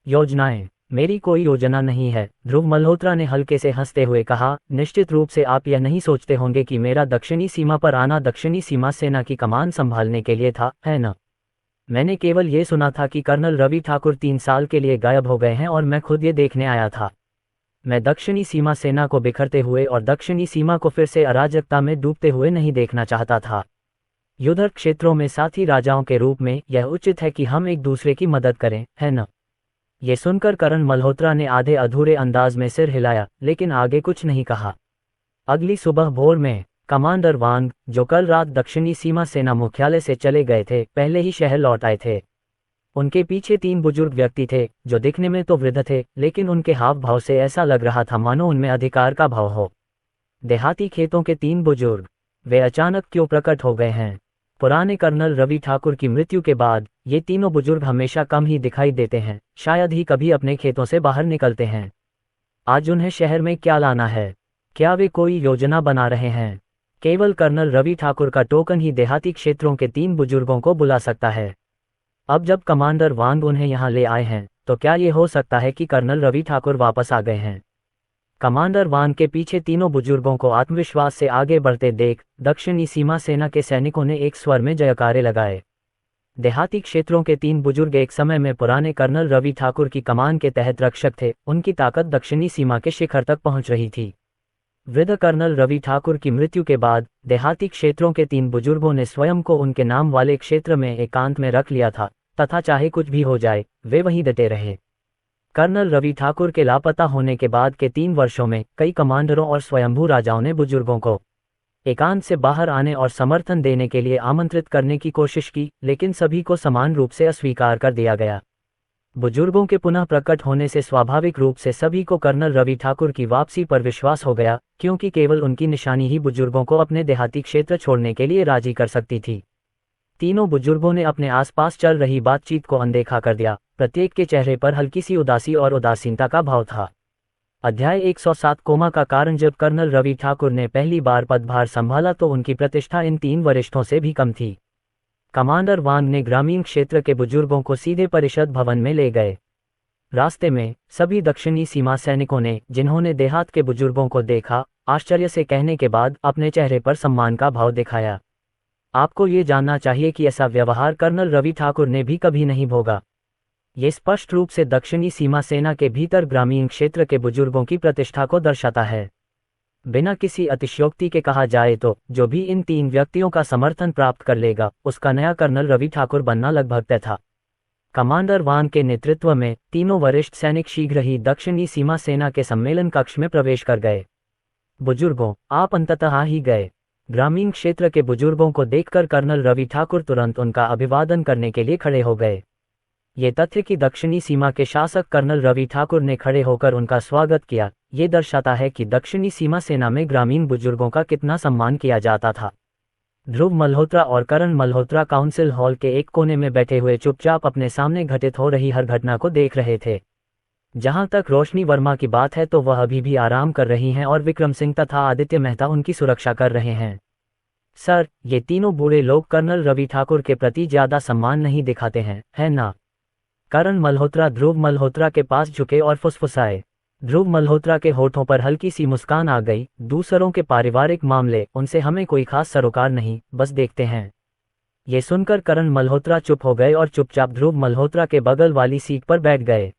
Speaker 1: योजनाएं? मेरी कोई योजना नहीं है, ध्रुव मल्होत्रा ने हल्के से हंसते हुए कहा। निश्चित रूप से आप यह नहीं सोचते होंगे कि मेरा दक्षिणी सीमा पर आना दक्षिणी सीमा सेना की कमान संभालने के लिए था, है न? मैंने केवल ये सुना था कि कर्नल रवि ठाकुर 3 साल के लिए गायब हो गए हैं और मैं खुद ये देखने आया था। मैं दक्षिणी सीमा सेना को बिखरते हुए और दक्षिणी सीमा को फिर से अराजकता में डूबते हुए नहीं देखना चाहता था। युद्ध क्षेत्रों में साथी राजाओं के रूप में यह उचित है कि हम एक दूसरे की मदद करें, है न? ये सुनकर करण मल्होत्रा ने आधे अधूरे अंदाज में सिर हिलाया, लेकिन आगे कुछ नहीं कहा। अगली सुबह भोर में कमांडर वांग, जो कल रात दक्षिणी सीमा सेना मुख्यालय से चले गए थे, पहले ही शहर लौट आए थे। उनके पीछे 3 बुजुर्ग व्यक्ति थे जो दिखने में तो वृद्ध थे, लेकिन उनके हाव भाव से ऐसा लग रहा था मानो उनमें अधिकार का भाव हो। देहाती खेतों के 3 बुजुर्ग, वे अचानक क्यों प्रकट हो गए हैं? पुराने कर्नल रवि ठाकुर की मृत्यु के बाद ये तीनों बुजुर्ग हमेशा कम ही दिखाई देते हैं, शायद ही कभी अपने खेतों से बाहर निकलते हैं। आज उन्हें शहर में क्या लाना है? क्या वे कोई योजना बना रहे हैं? केवल कर्नल रवि ठाकुर का टोकन ही देहाती क्षेत्रों के 3 बुजुर्गों को बुला सकता है। अब जब कमांडर वांग उन्हें यहाँ ले आए हैं तो क्या ये हो सकता है कि कर्नल रवि ठाकुर वापस आ गए हैं? कमांडर वान के पीछे तीनों बुजुर्गों को आत्मविश्वास से आगे बढ़ते देख दक्षिणी सीमा सेना के सैनिकों ने एक स्वर में जयकारे लगाए। देहाती क्षेत्रों के 3 बुजुर्ग एक समय में पुराने कर्नल रवि ठाकुर की कमान के तहत रक्षक थे। उनकी ताकत दक्षिणी सीमा के शिखर तक पहुंच रही थी। वृद्ध कर्नल रवि ठाकुर की मृत्यु के बाद देहाती क्षेत्रों के 3 बुजुर्गों ने स्वयं को उनके नाम वाले क्षेत्र में एकांत में रख लिया था तथा चाहे कुछ भी हो जाए वे वहीं डटे रहे। कर्नल रवि ठाकुर के लापता होने के बाद के 3 वर्षों में कई कमांडरों और स्वयंभू राजाओं ने बुजुर्गों को एकांत से बाहर आने और समर्थन देने के लिए आमंत्रित करने की कोशिश की, लेकिन सभी को समान रूप से अस्वीकार कर दिया गया। बुजुर्गों के पुनः प्रकट होने से स्वाभाविक रूप से सभी को कर्नल रवि ठाकुर की वापसी पर विश्वास हो गया, क्योंकि केवल उनकी निशानी ही बुजुर्गों को अपने देहाती क्षेत्र छोड़ने के लिए राजी कर सकती थी। तीनों बुजुर्गों ने अपने आसपास चल रही बातचीत को अनदेखा कर दिया। प्रत्येक के चेहरे पर हल्की सी उदासी और उदासीनता का भाव था। अध्याय 107 कोमा का कारण। जब कर्नल रवि ठाकुर ने पहली बार पदभार संभाला तो उनकी प्रतिष्ठा इन 3 वरिष्ठों से भी कम थी। कमांडर वांग ने ग्रामीण क्षेत्र के बुजुर्गों को सीधे परिषद भवन में ले गए। रास्ते में सभी दक्षिणी सीमा सैनिकों ने, जिन्होंने देहात के बुजुर्गों को देखा, आश्चर्य से कहने के बाद अपने चेहरे पर सम्मान का भाव दिखाया। आपको ये जानना चाहिए कि ऐसा व्यवहार कर्नल रवि ठाकुर ने भी कभी नहीं भोगा। ये स्पष्ट रूप से दक्षिणी सीमा सेना के भीतर ग्रामीण क्षेत्र के बुजुर्गों की प्रतिष्ठा को दर्शाता है। बिना किसी अतिशयोक्ति के कहा जाए तो जो भी इन 3 व्यक्तियों का समर्थन प्राप्त कर लेगा उसका नया कर्नल रवि ठाकुर बनना लगभग तय था। कमांडर वान के नेतृत्व में तीनों वरिष्ठ सैनिक शीघ्र ही दक्षिणी सीमा सेना के सम्मेलन कक्ष में प्रवेश कर गए। बुजुर्गों, आप अंततः आ ही गए। ग्रामीण क्षेत्र के बुजुर्गों को देखकर कर्नल रवि ठाकुर तुरंत उनका अभिवादन करने के लिए खड़े हो गए। ये तथ्य कि दक्षिणी सीमा के शासक कर्नल रवि ठाकुर ने खड़े होकर उनका स्वागत किया, ये दर्शाता है कि दक्षिणी सीमा सेना में ग्रामीण बुजुर्गों का कितना सम्मान किया जाता था। ध्रुव मल्होत्रा और करण मल्होत्रा काउंसिल हॉल के एक कोने में बैठे हुए चुपचाप अपने सामने घटित हो रही हर घटना को देख रहे थे। जहां तक रोशनी वर्मा की बात है तो वह अभी भी आराम कर रही हैं और विक्रम सिंह तथा आदित्य मेहता उनकी सुरक्षा कर रहे हैं। सर, ये तीनों बूढ़े लोग कर्नल रवि ठाकुर के प्रति ज्यादा सम्मान नहीं दिखाते हैं, है ना? करण मल्होत्रा ध्रुव मल्होत्रा के पास झुके और फुसफुसाए। ध्रुव मल्होत्रा के होठों पर हल्की सी मुस्कान आ गई। दूसरों के पारिवारिक मामले, उनसे हमें कोई खास सरोकार नहीं, बस देखते हैं। ये सुनकर करण मल्होत्रा चुप हो गए और चुपचाप ध्रुव मल्होत्रा के बगल वाली सीट पर बैठ गए।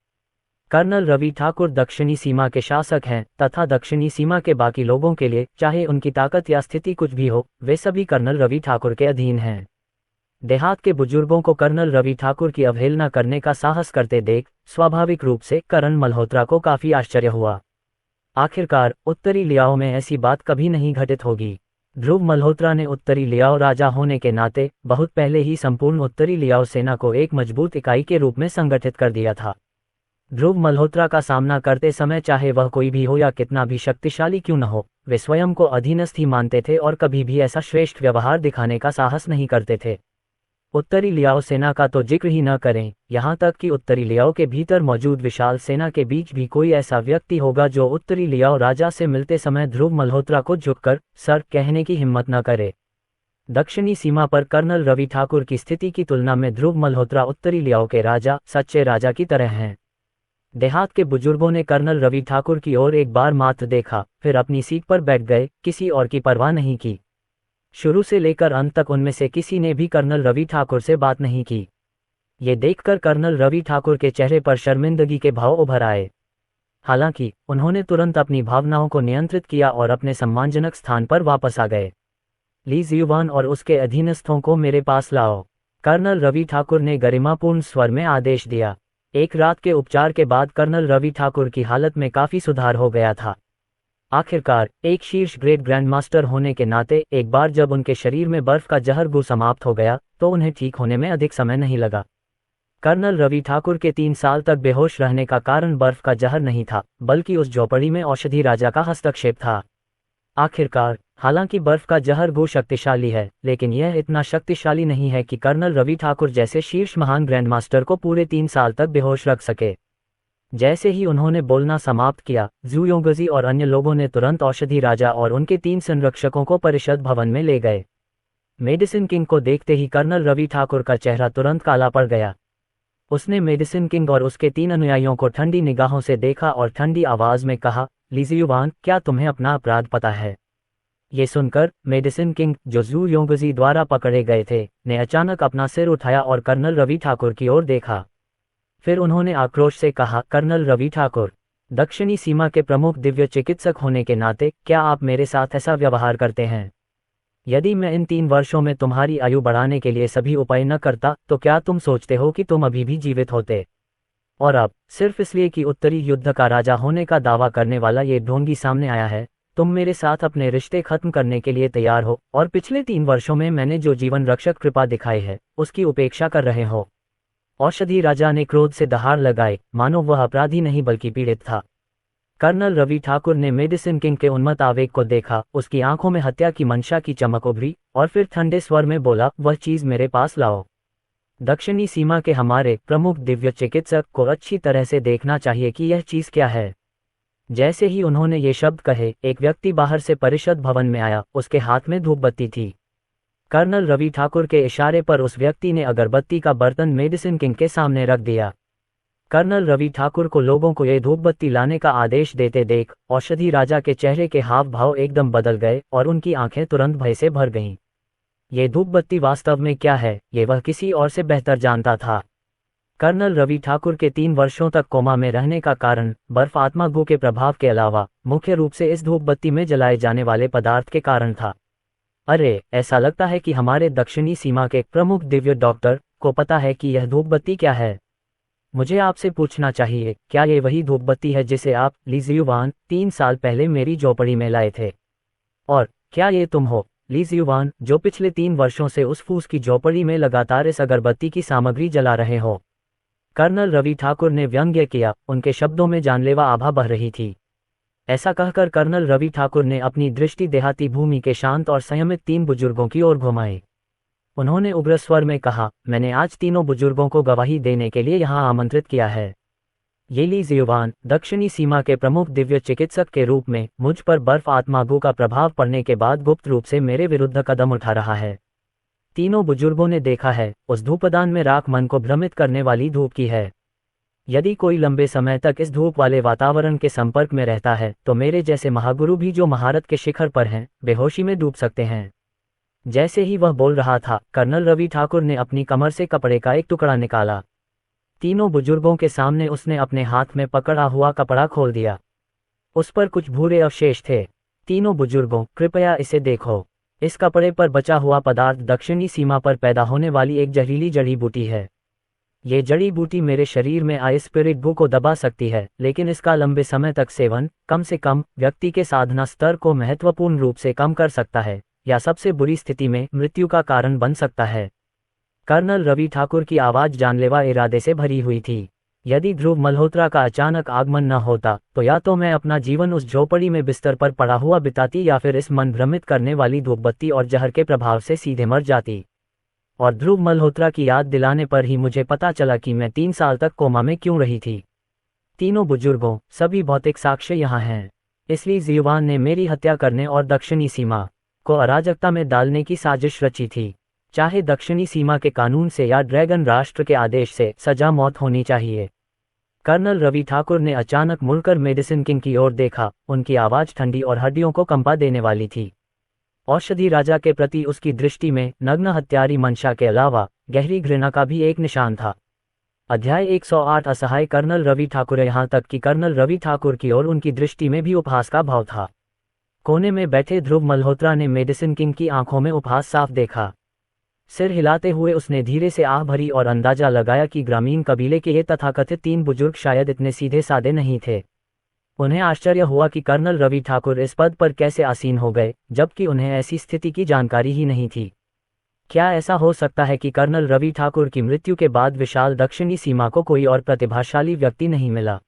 Speaker 1: कर्नल रवि ठाकुर दक्षिणी सीमा के शासक हैं तथा दक्षिणी सीमा के बाकी लोगों के लिए, चाहे उनकी ताकत या स्थिति कुछ भी हो, वे सभी कर्नल रवि ठाकुर के अधीन हैं। देहात के बुजुर्गों को कर्नल रवि ठाकुर की अवहेलना करने का साहस करते देख स्वाभाविक रूप से करण मल्होत्रा को काफी आश्चर्य हुआ। आखिरकार उत्तरी लियाओ में ऐसी बात कभी नहीं घटित होगी। ध्रुव मल्होत्रा ने उत्तरी लियाओ राजा होने के नाते बहुत पहले ही संपूर्ण उत्तरी लियाओ सेना को एक मजबूत इकाई के रूप में संगठित कर दिया था। ध्रुव मल्होत्रा का सामना करते समय चाहे वह कोई भी हो या कितना भी शक्तिशाली क्यों न हो, वे स्वयं को अधीनस्थ ही मानते थे और कभी भी ऐसा श्रेष्ठ व्यवहार दिखाने का साहस नहीं करते थे। उत्तरी लियाओ सेना का तो जिक्र ही न करें, यहाँ तक कि उत्तरी लियाओ के भीतर मौजूद विशाल सेना के बीच भी कोई ऐसा व्यक्ति होगा जो उत्तरी लियाओ राजा से मिलते समय ध्रुव मल्होत्रा को झुककर सर कहने की हिम्मत न करे। दक्षिणी सीमा पर कर्नल रवि ठाकुर की स्थिति की तुलना में ध्रुव मल्होत्रा उत्तरी लियाओ के राजा, सच्चे राजा की तरह हैं। देहात के बुजुर्गों ने कर्नल रवि ठाकुर की ओर एक बार मात्र देखा, फिर अपनी सीट पर बैठ गए, किसी और की परवाह नहीं की। शुरू से लेकर अंत तक उनमें से किसी ने भी कर्नल रवि ठाकुर से बात नहीं की। ये देखकर कर्नल रवि ठाकुर के चेहरे पर शर्मिंदगी के भाव उभर आए। हालांकि उन्होंने तुरंत अपनी भावनाओं को नियंत्रित किया और अपने सम्मानजनक स्थान पर वापस आ गए। ली ज़ियुआन और उसके अधीनस्थों को मेरे पास लाओ, कर्नल रवि ठाकुर ने गरिमापूर्ण स्वर में आदेश दिया। एक रात के उपचार के बाद कर्नल रवि ठाकुर की हालत में काफी सुधार हो गया था। आखिरकार एक शीर्ष ग्रेड ग्रैंड मास्टर होने के नाते एक बार जब उनके शरीर में बर्फ का जहर घुल समाप्त हो गया तो उन्हें ठीक होने में अधिक समय नहीं लगा। कर्नल रवि ठाकुर के 3 साल तक बेहोश रहने का कारण बर्फ का जहर नहीं था, बल्कि उस झोपड़ी में औषधि राजा का हस्तक्षेप था। आखिरकार हालांकि बर्फ का जहर घोर शक्तिशाली है, लेकिन यह इतना शक्तिशाली नहीं है कि कर्नल रवि ठाकुर जैसे शीर्ष महान ग्रैंड मास्टर को पूरे 3 साल तक बेहोश रख सके। जैसे ही उन्होंने बोलना समाप्त किया, ज़ू योंगजी और अन्य लोगों ने तुरंत औषधि राजा और उनके 3 संरक्षकों को परिषद भवन में ले गए। मेडिसिन किंग को देखते ही कर्नल रवि ठाकुर का चेहरा तुरंत काला पड़ गया। उसने मेडिसिन किंग और उसके 3 अनुयायियों को ठंडी निगाहों से देखा और ठंडी आवाज में कहा, लीजियुवान, क्या तुम्हें अपना अपराध पता है? ये सुनकर मेडिसिन किंग, जो जू योंगजी द्वारा पकड़े गए थे, ने अचानक अपना सिर उठाया और कर्नल रवि ठाकुर की ओर देखा। फिर उन्होंने आक्रोश से कहा, कर्नल रवि ठाकुर, दक्षिणी सीमा के प्रमुख दिव्य चिकित्सक होने के नाते क्या आप मेरे साथ ऐसा व्यवहार करते हैं? यदि मैं इन 3 वर्षों में तुम्हारी आयु बढ़ाने के लिए सभी उपाय न करता तो क्या तुम सोचते हो कि तुम अभी भी जीवित होते? और अब सिर्फ इसलिए कि उत्तरी युद्ध का राजा होने का दावा करने वाला ये ढोंगी सामने आया है, तुम मेरे साथ अपने रिश्ते खत्म करने के लिए तैयार हो और पिछले 3 वर्षों में मैंने जो जीवन रक्षक कृपा दिखाई है उसकी उपेक्षा कर रहे हो। औषधि राजा ने क्रोध से दहाड़ लगाए, मानो वह अपराधी नहीं बल्कि पीड़ित था। कर्नल रवि ठाकुर ने मेडिसिन किंग के उन्मत्त आवेग को देखा, उसकी आंखों में हत्या की मंशा की चमक उभरी और फिर ठंडे स्वर में बोला, वह चीज मेरे पास लाओ। दक्षिणी सीमा के हमारे प्रमुख दिव्य चिकित्सक को अच्छी तरह से देखना चाहिए कि यह चीज क्या है। जैसे ही उन्होंने ये शब्द कहे, एक व्यक्ति बाहर से परिषद भवन में आया, उसके हाथ में धूपबत्ती थी। कर्नल रवि ठाकुर के इशारे पर उस व्यक्ति ने अगरबत्ती का बर्तन मेडिसिन किंग के सामने रख दिया। कर्नल रवि ठाकुर को लोगों को ये धूपबत्ती लाने का आदेश देते देख औषधि राजा के चेहरे के हाव भाव एकदम बदल गए और उनकी आंखें तुरंत भय से भर गईं। ये धूपबत्ती वास्तव में क्या है, ये वह किसी और से बेहतर जानता था। कर्नल रवि ठाकुर के 3 वर्षों तक कोमा में रहने का कारण बर्फ आत्मा गु के प्रभाव के अलावा मुख्य रूप से इस धूपबत्ती में जलाए जाने वाले पदार्थ के कारण था। अरे, ऐसा लगता है कि हमारे दक्षिणी सीमा के प्रमुख दिव्य डॉक्टर को पता है कि यह धूपबत्ती क्या है। मुझे आपसे पूछना चाहिए, क्या ये वही धूपबत्ती है जिसे आप, लीजियुवान, 3 साल पहले मेरी झोपड़ी में लाए थे? और क्या ये तुम हो, लीजियुवान, जो पिछले 3 वर्षों से उस फूस की झोपड़ी में लगातार इस अगरबत्ती की सामग्री जला रहे हो? कर्नल रवि ठाकुर ने व्यंग्य किया, उनके शब्दों में जानलेवा आभा बह रही थी। ऐसा कहकर कर्नल रवि ठाकुर ने अपनी दृष्टि देहाती भूमि के शांत और संयमित 3 बुजुर्गों की ओर घुमाई। उन्होंने उग्र स्वर में कहा, मैंने आज तीनों बुजुर्गों को गवाही देने के लिए यहाँ आमंत्रित किया है। ये लीजियुवान, दक्षिणी सीमा के प्रमुख दिव्य चिकित्सक के रूप में मुझ पर बर्फ आत्मा गु का प्रभाव पड़ने के बाद गुप्त रूप से मेरे विरुद्ध कदम उठा रहा है। तीनों बुजुर्गों ने देखा है, उस धूपदान में राख मन को भ्रमित करने वाली धूप की है। यदि कोई लंबे समय तक इस धूप वाले वातावरण के संपर्क में रहता है तो मेरे जैसे महागुरु भी जो महारत के शिखर पर हैं, बेहोशी में डूब सकते हैं। जैसे ही वह बोल रहा था, कर्नल रवि ठाकुर ने अपनी कमर से कपड़े का एक टुकड़ा निकाला। तीनों बुजुर्गों के सामने उसने अपने हाथ में पकड़ा हुआ कपड़ा खोल दिया। उस पर कुछ भूरे अवशेष थे। तीनों बुजुर्गों, कृपया इसे देखो। इस कपड़े पर बचा हुआ पदार्थ दक्षिणी सीमा पर पैदा होने वाली एक जहरीली जड़ी बूटी है। ये जड़ी बूटी मेरे शरीर में आए स्पिरिट गु को दबा सकती है, लेकिन इसका लंबे समय तक सेवन कम से कम व्यक्ति के साधना स्तर को महत्वपूर्ण रूप से कम कर सकता है या सबसे बुरी स्थिति में मृत्यु का कारण बन सकता है। कर्नल रवि ठाकुर की आवाज जानलेवा इरादे से भरी हुई थी। यदि ध्रुव मल्होत्रा का अचानक आगमन न होता तो या तो मैं अपना जीवन उस झोपड़ी में बिस्तर पर पड़ा हुआ बिताती या फिर इस मन भ्रमित करने वाली धूपबत्ती और जहर के प्रभाव से सीधे मर जाती। और ध्रुव मल्होत्रा की याद दिलाने पर ही मुझे पता चला कि मैं 3 साल तक कोमा में क्यों रही थी। तीनों बुजुर्गों, सभी भौतिक साक्ष्य यहाँ हैं। इसलिए लीजियुवान ने मेरी हत्या करने और दक्षिणी सीमा को अराजकता में डालने की साजिश रची थी। चाहे दक्षिणी सीमा के कानून से या ड्रैगन राष्ट्र के आदेश से सजा मौत होनी चाहिए। कर्नल रवि ठाकुर ने अचानक मुड़कर मेडिसिन किंग की ओर देखा। उनकी आवाज ठंडी और हड्डियों को कंपा देने वाली थी। औषधि राजा के प्रति उसकी दृष्टि में नग्न हत्यारी मंशा के अलावा गहरी घृणा का भी एक निशान था। अध्याय 108 असहाय कर्नल रवि ठाकुर। यहाँ तक कि कर्नल रवि ठाकुर की ओर उनकी दृष्टि में भी उपहास का भाव था। कोने में बैठे ध्रुव मल्होत्रा ने मेडिसिन किंग की आंखों में उपहास साफ देखा। सिर हिलाते हुए उसने धीरे से आह भरी और अंदाजा लगाया कि ग्रामीण कबीले के ये तथाकथित 3 बुजुर्ग शायद इतने सीधे सादे नहीं थे। उन्हें आश्चर्य हुआ कि कर्नल रवि ठाकुर इस पद पर कैसे आसीन हो गए, जबकि उन्हें ऐसी स्थिति की जानकारी ही नहीं थी। क्या ऐसा हो सकता है कि कर्नल रवि ठाकुर की मृत्यु के बाद विशाल दक्षिणी सीमा को कोई और प्रतिभाशाली व्यक्ति नहीं मिला?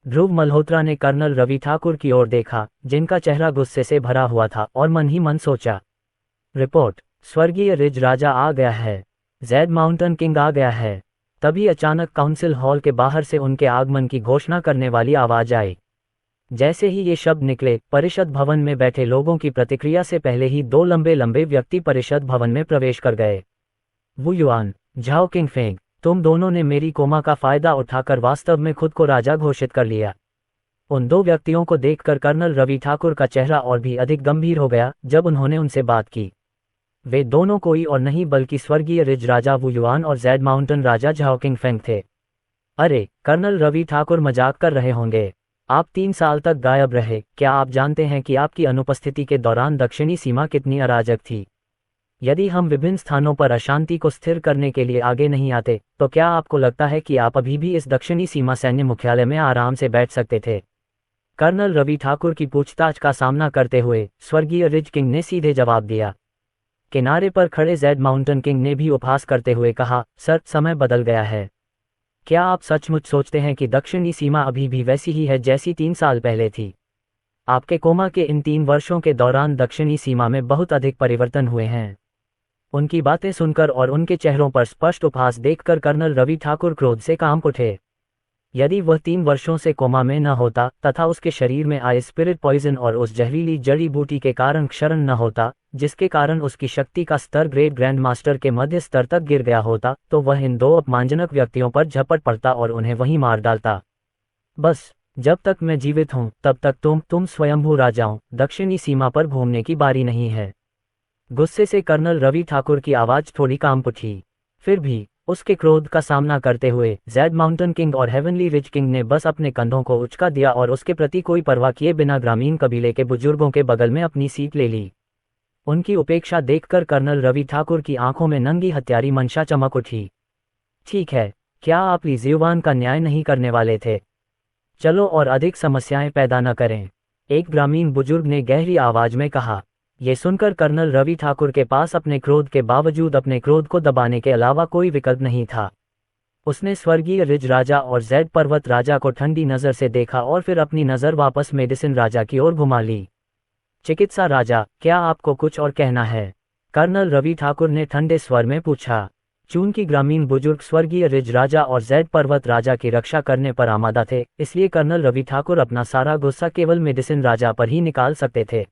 Speaker 1: ध्रुव मल्होत्रा ने कर्नल रवि ठाकुर की ओर देखा, जिनका चेहरा गुस्से से भरा हुआ था, और मन ही मन सोचा, रिपोर्ट, स्वर्गीय रिज राजा आ गया है, जेड माउंटेन किंग आ गया है। तभी अचानक काउंसिल हॉल के बाहर से उनके आगमन की घोषणा करने वाली आवाज आई। जैसे ही ये शब्द निकले, परिषद भवन में बैठे लोगों की प्रतिक्रिया से पहले ही 2 लंबे लंबे व्यक्ति परिषद भवन में प्रवेश कर गए। वू युआन, झाओ किंगफेंग, तुम दोनों ने मेरी कोमा का फायदा उठाकर वास्तव में खुद को राजा घोषित कर लिया। उन दो व्यक्तियों को देखकर कर्नल रवि ठाकुर का चेहरा और भी अधिक गंभीर हो गया जब उन्होंने उनसे बात की। वे दोनों कोई और नहीं बल्कि स्वर्गीय रिज राजा वु युआन और जेड माउंटेन राजा झाओकिंग फेंग थे। अरे, कर्नल रवि ठाकुर मजाक कर रहे होंगे। आप 3 साल तक गायब रहे। क्या आप जानते हैं कि आपकी अनुपस्थिति के दौरान दक्षिणी सीमा कितनी अराजक थी? यदि हम विभिन्न स्थानों पर अशांति को स्थिर करने के लिए आगे नहीं आते, तो क्या आपको लगता है कि आप अभी भी इस दक्षिणी सीमा सैन्य मुख्यालय में आराम से बैठ सकते थे? कर्नल रवि ठाकुर की पूछताछ का सामना करते हुए स्वर्गीय रिज किंग ने सीधे जवाब दिया। किनारे पर खड़े जेड माउंटेन किंग ने भी उपहास करते हुए कहा, सर, समय बदल गया है। क्या आप सचमुच सोचते हैं कि दक्षिणी सीमा अभी भी वैसी ही है जैसी 3 साल पहले थी? आपके कोमा के इन 3 वर्षों के दौरान दक्षिणी सीमा में बहुत अधिक परिवर्तन हुए हैं। उनकी बातें सुनकर और उनके चेहरों पर स्पष्ट उपहास देखकर कर्नल रवि ठाकुर क्रोध से कांप उठे। यदि वह 3 वर्षों से कोमा में न होता तथा उसके शरीर में आए स्पिरिट पॉइजन और उस जहरीली जड़ी बूटी के कारण क्षरण न होता, जिसके कारण उसकी शक्ति का स्तर ग्रेट ग्रैंड मास्टर के मध्य स्तर तक गिर गया होता, तो वह इन 2 अपमानजनक व्यक्तियों पर झपट पड़ता और उन्हें वहीं मार डालता। बस, जब तक मैं जीवित हूं तब तक तुम स्वयंभू राजाओं, दक्षिणी सीमा पर घूमने की बारी नहीं है। गुस्से से कर्नल रवि ठाकुर की आवाज थोड़ी कांप उठी। फिर भी उसके क्रोध का सामना करते हुए जेड माउंटेन किंग और हेवनली रिज किंग ने बस अपने कंधों को उचका दिया और उसके प्रति कोई परवाह किए बिना ग्रामीण कबीले के बुजुर्गों के बगल में अपनी सीट ले ली। उनकी उपेक्षा देखकर कर्नल रवि ठाकुर की आंखों में नंगी हत्यारी मंशा चमक उठी। ठीक है, क्या आप ली जियुआन का न्याय नहीं करने वाले थे? चलो और अधिक समस्याएं पैदा न करें, एक ग्रामीण बुजुर्ग ने गहरी आवाज में कहा। ये सुनकर कर्नल रवि ठाकुर के पास अपने क्रोध के बावजूद अपने क्रोध को दबाने के अलावा कोई विकल्प नहीं था। उसने स्वर्गीय रिज राजा और जेड पर्वत राजा को ठंडी नज़र से देखा और फिर अपनी नज़र वापस मेडिसिन राजा की ओर घुमा ली। चिकित्सा राजा, क्या आपको कुछ और कहना है? कर्नल रवि ठाकुर ने ठंडे स्वर में पूछा। चूंकि ग्रामीण बुजुर्ग स्वर्गीय रिज राजा और जेड पर्वत राजा की रक्षा करने पर आमादा थे, इसलिए कर्नल रवि ठाकुर अपना सारा गुस्सा केवल मेडिसिन राजा पर ही निकाल सकते थे।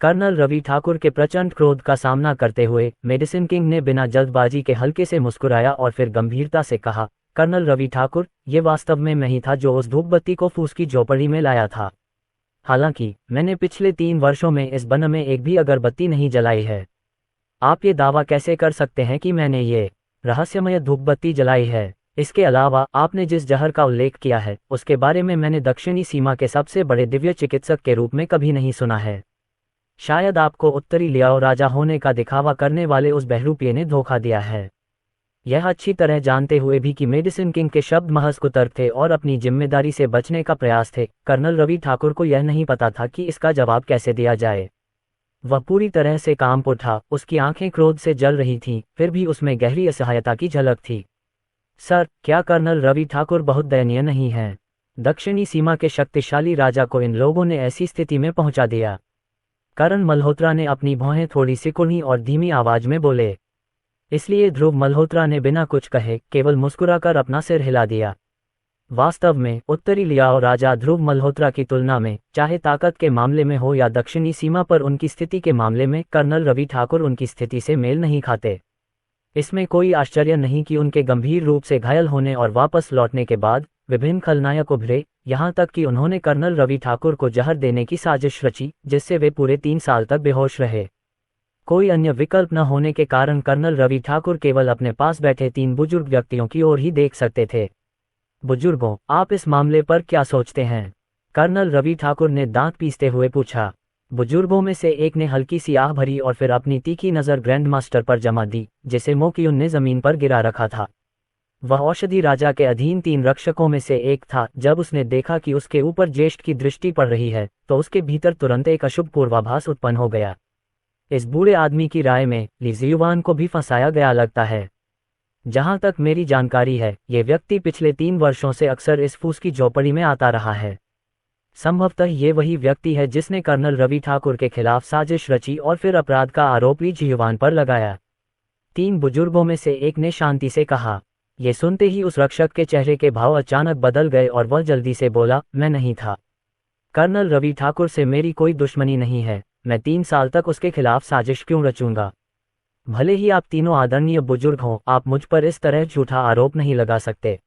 Speaker 1: कर्नल रवि ठाकुर के प्रचंड क्रोध का सामना करते हुए मेडिसिन किंग ने बिना जल्दबाजी के हल्के से मुस्कुराया और फिर गंभीरता से कहा, कर्नल रवि ठाकुर, ये वास्तव में मैं ही था जो उस धूप बत्ती को फूस की झोपड़ी में लाया था। हालांकि मैंने पिछले 3 वर्षों में इस वन में एक भी अगरबत्ती नहीं जलाई है। आप ये दावा कैसे कर सकते हैं कि मैंने ये रहस्यमय धूप बत्ती जलाई है? इसके अलावा आपने जिस जहर का उल्लेख किया है उसके बारे में मैंने दक्षिणी सीमा के सबसे बड़े दिव्य चिकित्सक के रूप में कभी नहीं सुना है। शायद आपको उत्तरी लियाओ राजा होने का दिखावा करने वाले उस बहरूपिये ने धोखा दिया है। यह अच्छी तरह जानते हुए भी कि मेडिसिन किंग के शब्द महज कुतर्क थे और अपनी जिम्मेदारी से बचने का प्रयास थे, कर्नल रवि ठाकुर को यह नहीं पता था कि इसका जवाब कैसे दिया जाए। वह पूरी तरह से कांप उठा, उसकी आंखें क्रोध से जल रही थीं, फिर भी उसमें गहरी असहायता की झलक थी। सर, क्या कर्नल रवि ठाकुर बहुत दयनीय नहीं हैं? दक्षिणी सीमा के शक्तिशाली राजा को इन लोगों ने ऐसी स्थिति में पहुंचा दिया। करण मल्होत्रा ने अपनी भौहें थोड़ी सिकुड़ी और धीमी आवाज में बोले। इसलिए ध्रुव मल्होत्रा ने बिना कुछ कहे केवल मुस्कुराकर अपना सिर हिला दिया। वास्तव में उत्तरी लियाओ राजा ध्रुव मल्होत्रा की तुलना में, चाहे ताकत के मामले में हो या दक्षिणी सीमा पर उनकी स्थिति के मामले में, कर्नल रवि ठाकुर उनकी स्थिति से मेल नहीं खाते। इसमें कोई आश्चर्य नहीं कि उनके गंभीर रूप से घायल होने और वापस लौटने के बाद विभिन्न खलनायक उभरे, यहाँ तक कि उन्होंने कर्नल रवि ठाकुर को जहर देने की साजिश रची, जिससे वे पूरे 3 साल तक बेहोश रहे। कोई अन्य विकल्प न होने के कारण कर्नल रवि ठाकुर केवल अपने पास बैठे 3 बुजुर्ग व्यक्तियों की ओर ही देख सकते थे। बुजुर्गों, आप इस मामले पर क्या सोचते हैं? कर्नल रवि ठाकुर ने दांत पीसते हुए पूछा। बुजुर्गों में से एक ने हल्की सी आह भरी और फिर अपनी तीखी नज़र ग्रैंड मास्टर पर जमा दी, जिसे मोकियुन ने जमीन पर गिरा रखा था। वह औषधि राजा के अधीन 3 रक्षकों में से एक था। जब उसने देखा कि उसके ऊपर ज्येष्ठ की दृष्टि पड़ रही है, तो उसके भीतर तुरंत एक अशुभ पूर्वाभास उत्पन्न हो गया। इस बूढ़े आदमी की राय में ली जियुआन को भी फंसाया गया लगता है। जहां तक मेरी जानकारी है, ये व्यक्ति पिछले 3 वर्षों से अक्सर इस फूस की झोपड़ी में आता रहा है। संभवतः ये वही व्यक्ति है जिसने कर्नल रवि ठाकुर के खिलाफ साजिश रची और फिर अपराध का आरोप ली जियुआन पर लगाया। 3 बुजुर्गों में से एक ने शांति से कहा। ये सुनते ही उस रक्षक के चेहरे के भाव अचानक बदल गए और वह जल्दी से बोला, मैं नहीं था। कर्नल रवि ठाकुर से मेरी कोई दुश्मनी नहीं है, मैं 3 साल तक उसके खिलाफ साजिश क्यों रचूंगा? भले ही आप तीनों आदरणीय बुजुर्ग हों, आप मुझ पर इस तरह झूठा आरोप नहीं लगा सकते।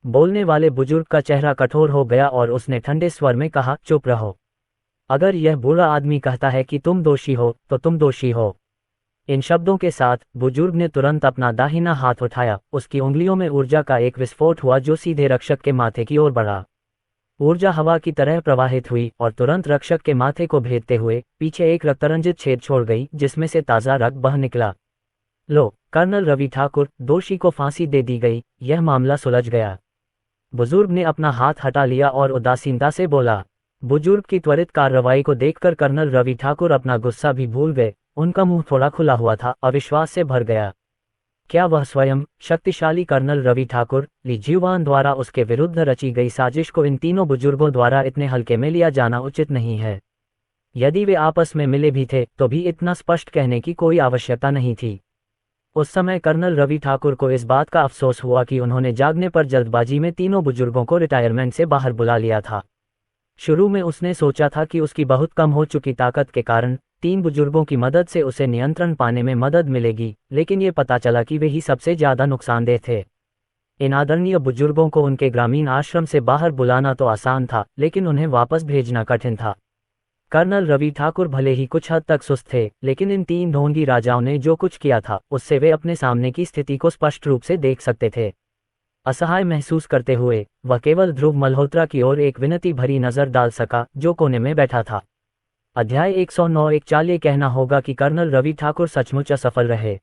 Speaker 1: बोलने वाले बुजुर्ग का चेहरा कठोर हो गया और उसने ठंडे स्वर में कहा, चुप रहो। अगर यह बूढ़ा आदमी कहता है कि तुम दोषी हो तो तुम दोषी हो। इन शब्दों के साथ बुजुर्ग ने तुरंत अपना दाहिना हाथ उठाया। उसकी उंगलियों में ऊर्जा का एक विस्फोट हुआ जो सीधे रक्षक के माथे की ओर बढ़ा। ऊर्जा हवा की तरह प्रवाहित हुई और तुरंत रक्षक के माथे को भेदते हुए पीछे एक रक्तरंजित छेद छोड़ गई जिसमें से ताज़ा रक्त बह निकला। लो, कर्नल रवि ठाकुर, दोषी को फांसी दे दी गई, यह मामला सुलझ गया। बुजुर्ग ने अपना हाथ हटा लिया और उदासीनता से बोला। बुजुर्ग की त्वरित कार्रवाई को देखकर कर्नल रवि ठाकुर अपना गुस्सा भी भूल गए। उनका मुंह थोड़ा खुला हुआ था, अविश्वास से भर गया। क्या वह स्वयं शक्तिशाली कर्नल रवि ठाकुर, ली जीवान द्वारा उसके विरुद्ध रची गई साजिश को इन तीनों बुजुर्गों द्वारा इतने हल्के में लिया जाना उचित नहीं है। यदि वे आपस में मिले भी थे तो भी इतना स्पष्ट कहने की कोई आवश्यकता नहीं थी। उस समय कर्नल रवि ठाकुर को इस बात का अफसोस हुआ कि उन्होंने जागने पर जल्दबाजी में तीनों बुजुर्गों को रिटायरमेंट से बाहर बुला लिया था। शुरू में उसने सोचा था कि उसकी बहुत कम हो चुकी ताकत के कारण तीन बुजुर्गों की मदद से उसे नियंत्रण पाने में मदद मिलेगी, लेकिन ये पता चला कि वे ही सबसे ज्यादा नुकसानदेह थे। इन आदरणीय बुजुर्गों को उनके ग्रामीण आश्रम से बाहर बुलाना तो आसान था, लेकिन उन्हें वापस भेजना कठिन था। कर्नल रवि ठाकुर भले ही कुछ हद तक सुस्त थे, लेकिन इन तीन ढोंगी राजाओं ने जो कुछ किया था उससे वे अपने सामने की स्थिति को स्पष्ट रूप से देख सकते थे। असहाय महसूस करते हुए वह केवल ध्रुव मल्होत्रा की ओर एक विनती भरी नजर डाल सका जो कोने में बैठा था। अध्याय 109 ये कहना होगा कि कर्नल रवि ठाकुर सचमुच असफल रहे।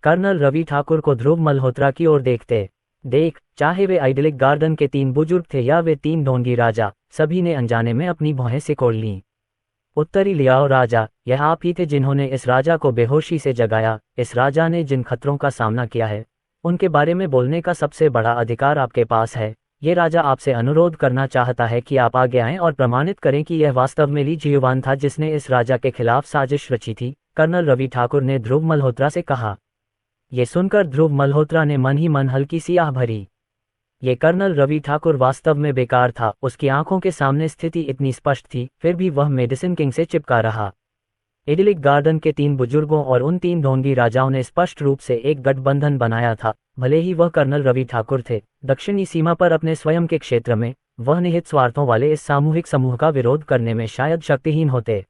Speaker 1: कर्नल रवि ठाकुर को ध्रुव मल्होत्रा की ओर देख, चाहे वे आइडलिक गार्डन के तीन बुजुर्ग थे या वे तीन ढोंगी राजा, सभी ने अनजाने में अपनी भौहें सिकोड़ लीं। उत्तरी लियाओ राजा, यह आप ही थे जिन्होंने इस राजा को बेहोशी से जगाया। इस राजा ने जिन खतरों का सामना किया है उनके बारे में बोलने का सबसे बड़ा अधिकार आपके पास है। ये राजा आपसे अनुरोध करना चाहता है कि आप आगे आएं और प्रमाणित करें कि यह वास्तव में ली जीवान था जिसने इस राजा के खिलाफ साजिश रची थी। कर्नल रवि ठाकुर ने ध्रुव मल्होत्रा से कहा। ये सुनकर ध्रुव मल्होत्रा ने मन ही मन हल्की सी आह भरी। ये कर्नल रवि ठाकुर वास्तव में बेकार था। उसकी आंखों के सामने स्थिति इतनी स्पष्ट थी, फिर भी वह मेडिसिन किंग से चिपका रहा। इडलिक गार्डन के तीन बुजुर्गों और उन तीन ढोंगी राजाओं ने स्पष्ट रूप से एक गठबंधन बनाया था। भले ही वह कर्नल रवि ठाकुर थे, दक्षिणी सीमा पर अपने स्वयं के क्षेत्र में वह निहित स्वार्थों वाले इस सामूहिक समूह का विरोध करने में शायद शक्तिहीन होते।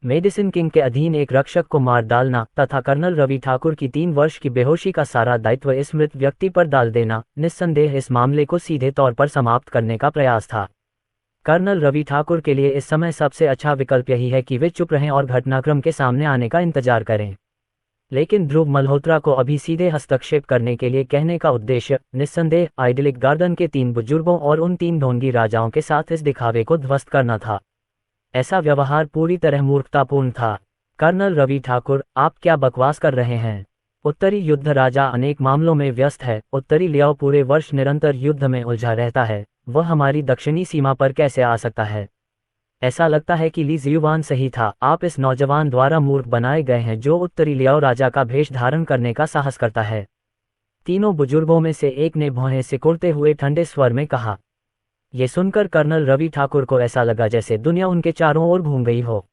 Speaker 1: मेडिसिन किंग के अधीन एक रक्षक को मार डालना तथा कर्नल रवि ठाकुर की 3 वर्ष की बेहोशी का सारा दायित्व इस मृत व्यक्ति पर डाल देना निस्संदेह इस मामले को सीधे तौर पर समाप्त करने का प्रयास था। कर्नल रवि ठाकुर के लिए इस समय सबसे अच्छा विकल्प यही है कि वे चुप रहें और घटनाक्रम के सामने आने का इंतजार करें। लेकिन ध्रुव मल्होत्रा को अभी सीधे हस्तक्षेप करने के लिए कहने का उद्देश्य निस्संदेह आइडलिक गार्डन के 3 बुजुर्गों और उन 3 ढोंगी राजाओं के साथ इस दिखावे को ध्वस्त करना था। ऐसा व्यवहार पूरी तरह मूर्खतापूर्ण था। कर्नल रवि ठाकुर, आप क्या बकवास कर रहे हैं? उत्तरी युद्ध राजा अनेक मामलों में व्यस्त है। उत्तरी लियाओ पूरे वर्ष निरंतर युद्ध में उलझा रहता है। वह हमारी दक्षिणी सीमा पर कैसे आ सकता है? ऐसा लगता है कि ली जीवान सही था। आप इस नौजवान द्वारा मूर्ख बनाए गए हैं जो उत्तरी लियाओ राजा का भेष धारण करने का साहस करता है। तीनों बुजुर्गों में से एक ने भौहें सिकुड़ते हुए ठंडे स्वर में कहा। ये सुनकर कर्नल रवि ठाकुर को ऐसा लगा जैसे दुनिया उनके चारों ओर घूम गई हो।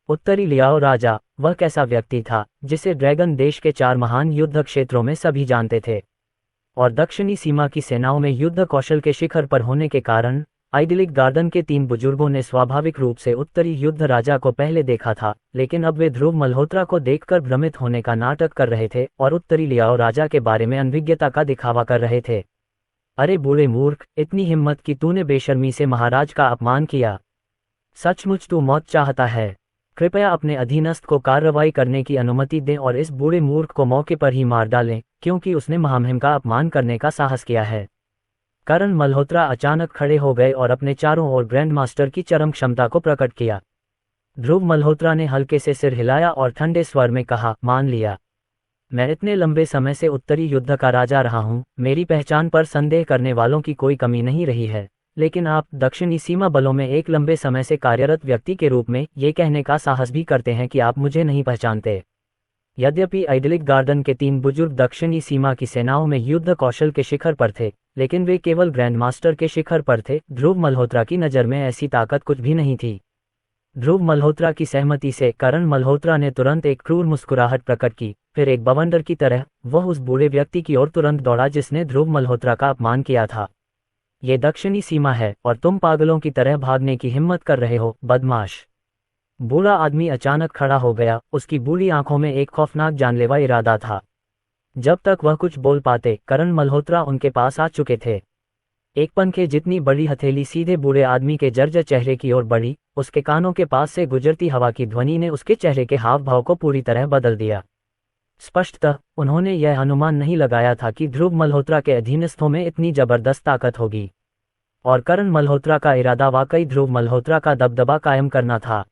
Speaker 1: उत्तरी लियाओ राजा, वह कैसा व्यक्ति था जिसे ड्रैगन देश के 4 महान युद्ध क्षेत्रों में सभी जानते थे, और दक्षिणी सीमा की सेनाओं में युद्ध कौशल के शिखर पर होने के कारण आइडलिक गार्डन के 3 बुजुर्गों ने स्वाभाविक रूप से उत्तरी युद्ध राजा को पहले देखा था। लेकिन अब वे ध्रुव मल्होत्रा को देखकर भ्रमित होने का नाटक कर रहे थे और उत्तरी लियाओ राजा के बारे में अनभिज्ञता का दिखावा कर रहे थे। अरे बूढ़े मूर्ख, इतनी हिम्मत कि तूने बेशर्मी से महाराज का अपमान किया। सचमुच तू मौत चाहता है? कृपया अपने अधीनस्थ को कार्रवाई करने की अनुमति दें और इस बूढ़े मूर्ख को मौके पर ही मार डालें, क्योंकि उसने महामहिम का अपमान करने का साहस किया है। करण मल्होत्रा अचानक खड़े हो गए और अपने चारों ओर ग्रैंड मास्टर की चरम क्षमता को प्रकट किया। ध्रुव मल्होत्रा ने हल्के से सिर हिलाया और ठंडे स्वर में कहा, मान लिया। मैं इतने लंबे समय से उत्तरी युद्ध का राजा रहा हूं, मेरी पहचान पर संदेह करने वालों की कोई कमी नहीं रही है। लेकिन आप दक्षिणी सीमा बलों में एक लंबे समय से कार्यरत व्यक्ति के रूप में ये कहने का साहस भी करते हैं कि आप मुझे नहीं पहचानते। यद्यपि आइडलिक गार्डन के 3 बुजुर्ग दक्षिणी सीमा की सेनाओं में युद्ध कौशल के शिखर पर थे, लेकिन वे केवल ग्रैंड मास्टर के शिखर पर थे। ध्रुव मल्होत्रा की नज़र में ऐसी ताकत कुछ भी नहीं थी। ध्रुव मल्होत्रा की सहमति से करण मल्होत्रा ने तुरंत एक क्रूर मुस्कुराहट प्रकट की। फिर एक बवंडर की तरह वह उस बूढ़े व्यक्ति की ओर तुरंत दौड़ा जिसने ध्रुव मल्होत्रा का अपमान किया था। ये दक्षिणी सीमा है और तुम पागलों की तरह भागने की हिम्मत कर रहे हो, बदमाश। बूढ़ा आदमी अचानक खड़ा हो गया, उसकी बूढ़ी आंखों में एक खौफनाक जानलेवा इरादा था। जब तक वह कुछ बोल पाते, करण मल्होत्रा उनके पास आ चुके थे। एक पंखे जितनी बड़ी हथेली सीधे बूढ़े आदमी के जर्जर चेहरे की ओर बढ़ी। उसके कानों के पास से गुजरती हवा की ध्वनि ने उसके चेहरे के हाव भाव को पूरी तरह बदल दिया। स्पष्टतः उन्होंने यह अनुमान नहीं लगाया था कि ध्रुव मल्होत्रा के अधीनस्थों में इतनी जबरदस्त ताकत होगी। और करण मल्होत्रा का इरादा वाकई ध्रुव मल्होत्रा का दबदबा कायम करना था।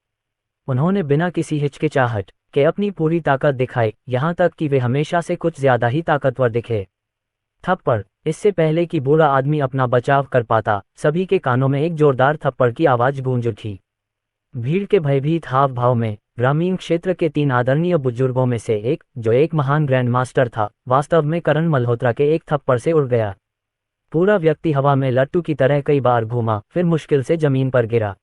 Speaker 1: उन्होंने बिना किसी हिचकिचाहट के अपनी पूरी ताकत दिखाई, यहाँ तक कि वे हमेशा से कुछ ज्यादा ही ताकतवर दिखे। थप्पड़। इससे पहले कि बूढ़ा आदमी अपना बचाव कर पाता, सभी के कानों में एक जोरदार थप्पड़ की आवाज गूंज उठी। भीड़ के भयभीत हाव भाव में ग्रामीण क्षेत्र के 3 आदरणीय बुजुर्गों में से एक, जो एक महान ग्रैंड मास्टर था, वास्तव में करण मल्होत्रा के एक थप्पड़ से उड़ गया। पूरा व्यक्ति हवा में लट्टू की तरह कई बार घूमा, फिर मुश्किल से जमीन पर गिरा।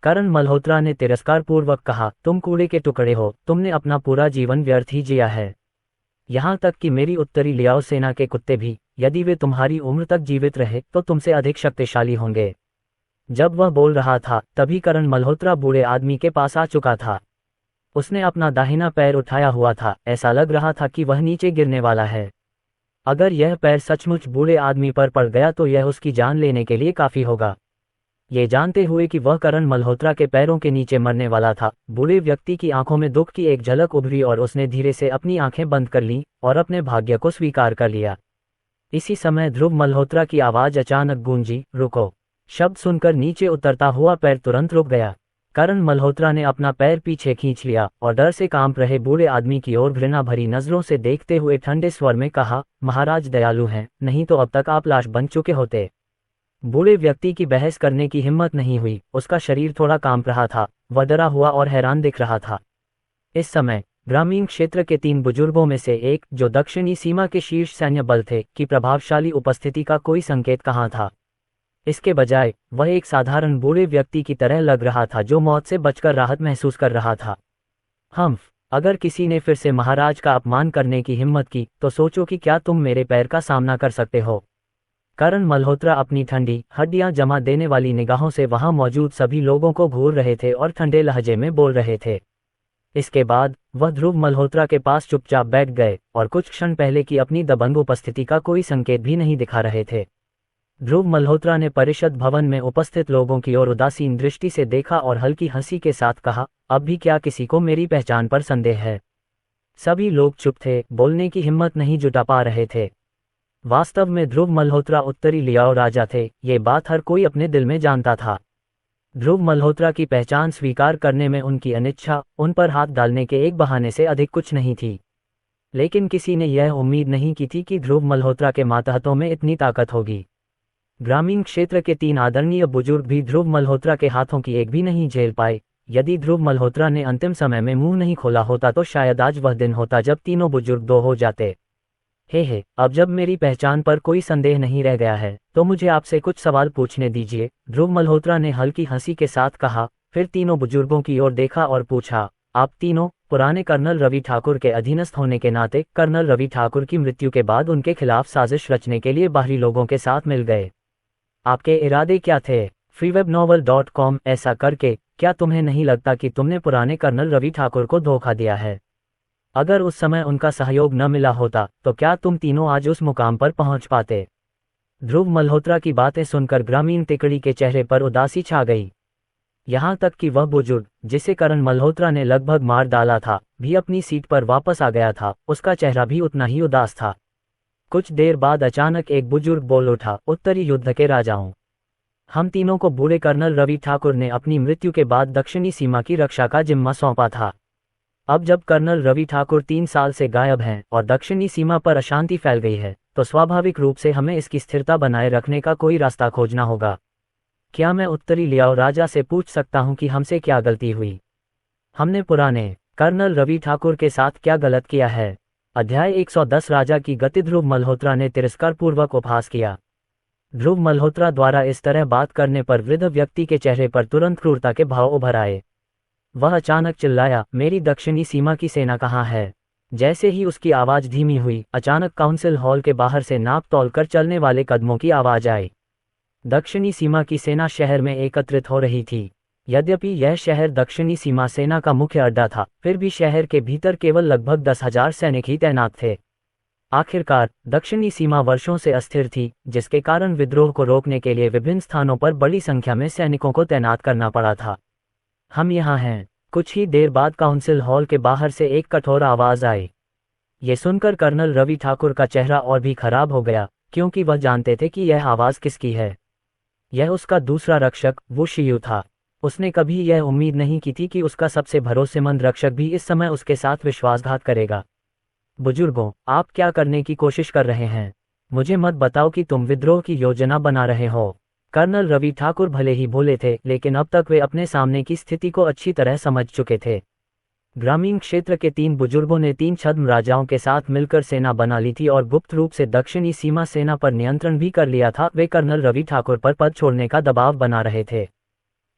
Speaker 1: करण मल्होत्रा ने तिरस्कारपूर्वक कहा, तुम कूड़े के टुकड़े हो, तुमने अपना पूरा जीवन व्यर्थ ही जिया है। यहाँ तक कि मेरी उत्तरी लियाओ सेना के कुत्ते भी, यदि वे तुम्हारी उम्र तक जीवित रहे तो तुमसे अधिक शक्तिशाली होंगे। जब वह बोल रहा था, तभी करण मल्होत्रा बूढ़े आदमी के पास आ चुका था। उसने अपना दाहिना पैर उठाया हुआ था, ऐसा लग रहा था कि वह नीचे गिरने वाला है। अगर यह पैर सचमुच बूढ़े आदमी पर पड़ गया तो यह उसकी जान लेने के लिए काफी होगा। ये जानते हुए कि वह करण मल्होत्रा के पैरों के नीचे मरने वाला था, बूढ़े व्यक्ति की आंखों में दुख की एक झलक उभरी और उसने धीरे से अपनी आंखें बंद कर लीं और अपने भाग्य को स्वीकार कर लिया। इसी समय ध्रुव मल्होत्रा की आवाज अचानक गूंजी, रुको। शब्द सुनकर नीचे उतरता हुआ पैर तुरंत रुक गया। करण मल्होत्रा ने अपना पैर पीछे खींच लिया और डर से कांप रहे बूढ़े आदमी की ओर घृणा भरी नजरों से देखते हुए ठंडे स्वर में कहा, महाराज दयालु हैं, नहीं तो अब तक आप लाश बन चुके होते। बूढ़े व्यक्ति की बहस करने की हिम्मत नहीं हुई, उसका शरीर थोड़ा कांप रहा था, वह डरा हुआ और हैरान दिख रहा था। इस समय ग्रामीण क्षेत्र के 3 बुजुर्गों में से एक, जो दक्षिणी सीमा के शीर्ष सैन्य बल थे, की प्रभावशाली उपस्थिति का कोई संकेत कहाँ था। इसके बजाय वह एक साधारण बूढ़े व्यक्ति की तरह लग रहा था जो मौत से बचकर राहत महसूस कर रहा था। अगर किसी ने फिर से महाराज का अपमान करने की हिम्मत की तो सोचो कि क्या तुम मेरे पैर का सामना कर सकते हो। करण मल्होत्रा अपनी ठंडी हड्डियां जमा देने वाली निगाहों से वहां मौजूद सभी लोगों को घूर रहे थे और ठंडे लहजे में बोल रहे थे। इसके बाद वह ध्रुव मल्होत्रा के पास चुपचाप बैठ गए और कुछ क्षण पहले की अपनी दबंग उपस्थिति का कोई संकेत भी नहीं दिखा रहे थे। ध्रुव मल्होत्रा ने परिषद भवन में उपस्थित लोगों की ओर उदासीन दृष्टि से देखा और हल्की हंसी के साथ कहा, अब भी क्या किसी को मेरी पहचान पर संदेह है। सभी लोग चुप थे, बोलने की हिम्मत नहीं जुटा पा रहे थे। वास्तव में ध्रुव मल्होत्रा उत्तरी लियाओ राजा थे, ये बात हर कोई अपने दिल में जानता था। ध्रुव मल्होत्रा की पहचान स्वीकार करने में उनकी अनिच्छा उन पर हाथ डालने के एक बहाने से अधिक कुछ नहीं थी। लेकिन किसी ने यह उम्मीद नहीं की थी कि ध्रुव मल्होत्रा के मातहतों में इतनी ताकत होगी। ग्रामीण क्षेत्र के 3 आदरणीय बुजुर्ग भी ध्रुव मल्होत्रा के हाथों की एक भी नहीं झेल पाए। यदि ध्रुव मल्होत्रा ने अंतिम समय में मुंह नहीं खोला होता तो शायद आज वह दिन होता जब तीनों बुजुर्ग 2 हो जाते। हे, अब जब मेरी पहचान पर कोई संदेह नहीं रह गया है तो मुझे आपसे कुछ सवाल पूछने दीजिए, ध्रुव मल्होत्रा ने हल्की हंसी के साथ कहा। फिर तीनों बुजुर्गों की ओर देखा और पूछा, आप तीनों पुराने कर्नल रवि ठाकुर के अधीनस्थ होने के नाते कर्नल रवि ठाकुर की मृत्यु के बाद उनके खिलाफ साजिश रचने के लिए बाहरी लोगों के साथ मिल गए। आपके इरादे क्या थे? freewebnovel.com। ऐसा करके क्या तुम्हें नहीं लगता कि तुमने पुराने कर्नल रवि ठाकुर को धोखा दिया है? अगर उस समय उनका सहयोग न मिला होता तो क्या तुम तीनों आज उस मुकाम पर पहुंच पाते? ध्रुव मल्होत्रा की बातें सुनकर ग्रामीण तिकड़ी के चेहरे पर उदासी छा गई। यहाँ तक कि वह बुजुर्ग जिसे करण मल्होत्रा ने लगभग मार डाला था भी अपनी सीट पर वापस आ गया था, उसका चेहरा भी उतना ही उदास था। कुछ देर बाद अचानक एक बुजुर्ग बोल उठा, उत्तरी युद्ध के राजाओं, हम तीनों को बूढ़े कर्नल रवि ठाकुर ने अपनी मृत्यु के बाद दक्षिणी सीमा की रक्षा का जिम्मा सौंपा था। अब जब कर्नल रवि ठाकुर 3 साल से गायब हैं और दक्षिणी सीमा पर अशांति फैल गई है तो स्वाभाविक रूप से हमें इसकी स्थिरता बनाए रखने का कोई रास्ता खोजना होगा। क्या मैं उत्तरी लियाओ राजा से पूछ सकता हूं कि हमसे क्या गलती हुई? हमने पुराने कर्नल रवि ठाकुर के साथ क्या गलत किया है? अध्याय 110 राजा की गति। ध्रुव मल्होत्रा ने तिरस्कारपूर्वक उपहास किया। ध्रुव मल्होत्रा द्वारा इस तरह बात करने पर वृद्ध व्यक्ति के चेहरे पर तुरंत क्रूरता के भाव उभर आए। वह अचानक चिल्लाया, मेरी दक्षिणी सीमा की सेना कहाँ है? जैसे ही उसकी आवाज धीमी हुई, अचानक काउंसिल हॉल के बाहर से नाप तोल कर चलने वाले कदमों की आवाज आई। दक्षिणी सीमा की सेना शहर में एकत्रित हो रही थी। यद्यपि यह शहर दक्षिणी सीमा सेना का मुख्य अड्डा था, फिर भी शहर के भीतर केवल लगभग 10,000 सैनिक ही तैनात थे। आखिरकार दक्षिणी सीमा वर्षों से अस्थिर थी, जिसके कारण विद्रोह को रोकने के लिए विभिन्न स्थानों पर बड़ी संख्या में सैनिकों को तैनात करना पड़ा था। हम यहाँ हैं। कुछ ही देर बाद काउंसिल हॉल के बाहर से एक कठोर आवाज आई। ये सुनकर कर्नल रवि ठाकुर का चेहरा और भी खराब हो गया, क्योंकि वह जानते थे कि यह आवाज किसकी है। यह उसका दूसरा रक्षक वु शियू था। उसने कभी यह उम्मीद नहीं की थी कि उसका सबसे भरोसेमंद रक्षक भी इस समय उसके साथ विश्वासघात करेगा। बुजुर्गों, आप क्या करने की कोशिश कर रहे हैं? मुझे मत बताओ कि तुम विद्रोह की योजना बना रहे हो। कर्नल रवि ठाकुर भले ही भोले थे, लेकिन अब तक वे अपने सामने की स्थिति को अच्छी तरह समझ चुके थे। ग्रामीण क्षेत्र के 3 बुजुर्गों ने 3 छद्म राजाओं के साथ मिलकर सेना बना ली थी और गुप्त रूप से दक्षिणी सीमा सेना पर नियंत्रण भी कर लिया था। वे कर्नल रवि ठाकुर पर पद छोड़ने का दबाव बना रहे थे।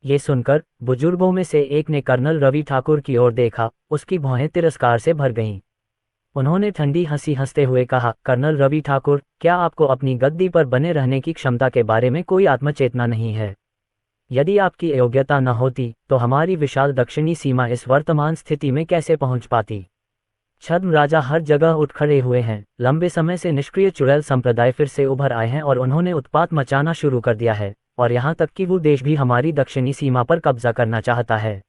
Speaker 1: ये सुनकर बुजुर्गों में से एक ने कर्नल रवि ठाकुर की ओर देखा। उसकी भौहें तिरस्कार से भर गईं। उन्होंने ठंडी हंसी हंसते हुए कहा, कर्नल रवि ठाकुर, क्या आपको अपनी गद्दी पर बने रहने की क्षमता के बारे में कोई आत्मचेतना नहीं है? यदि आपकी योग्यता न होती तो हमारी विशाल दक्षिणी सीमा इस वर्तमान स्थिति में कैसे पहुंच पाती? छद्म राजा हर जगह उठ खड़े हुए हैं। लंबे समय से निष्क्रिय चुड़ैल संप्रदाय फिर से उभर आए हैं और उन्होंने उत्पात मचाना शुरू कर दिया है, और यहाँ तक कि वो देश भी हमारी दक्षिणी सीमा पर कब्जा करना चाहता है।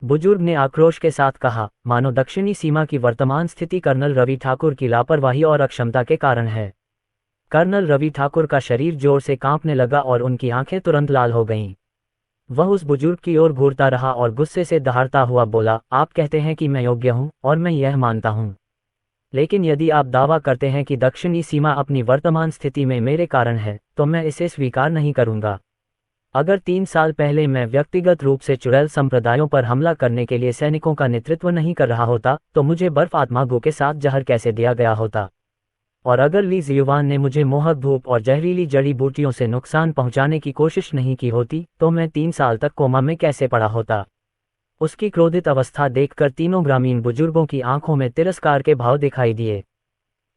Speaker 1: बुजुर्ग ने आक्रोश के साथ कहा, मानो दक्षिणी सीमा की वर्तमान स्थिति कर्नल रवि ठाकुर की लापरवाही और अक्षमता के कारण है। कर्नल रवि ठाकुर का शरीर जोर से कांपने लगा और उनकी आंखें तुरंत लाल हो गईं। वह उस बुजुर्ग की ओर घूरता रहा और गुस्से से दहाड़ता हुआ बोला, आप कहते हैं कि मैं योग्य हूं, और मैं यह मानता हूं। लेकिन यदि आप दावा करते हैं कि दक्षिणी सीमा अपनी वर्तमान स्थिति में मेरे कारण है, तो मैं इसे स्वीकार नहीं करूंगा। अगर 3 साल पहले मैं व्यक्तिगत रूप से चुड़ैल संप्रदायों पर हमला करने के लिए सैनिकों का नेतृत्व नहीं कर रहा होता, तो मुझे बर्फ आत्मा गो के साथ जहर कैसे दिया गया होता? और अगर ली जियुवान ने मुझे मोहक धूप और जहरीली जड़ी बूटियों से नुकसान पहुंचाने की कोशिश नहीं की होती, तो मैं 3 साल तक कोमा में कैसे पड़ा होता? उसकी क्रोधित अवस्था देखकर तीनों ग्रामीण बुजुर्गों की आंखों में तिरस्कार के भाव दिखाई दिए।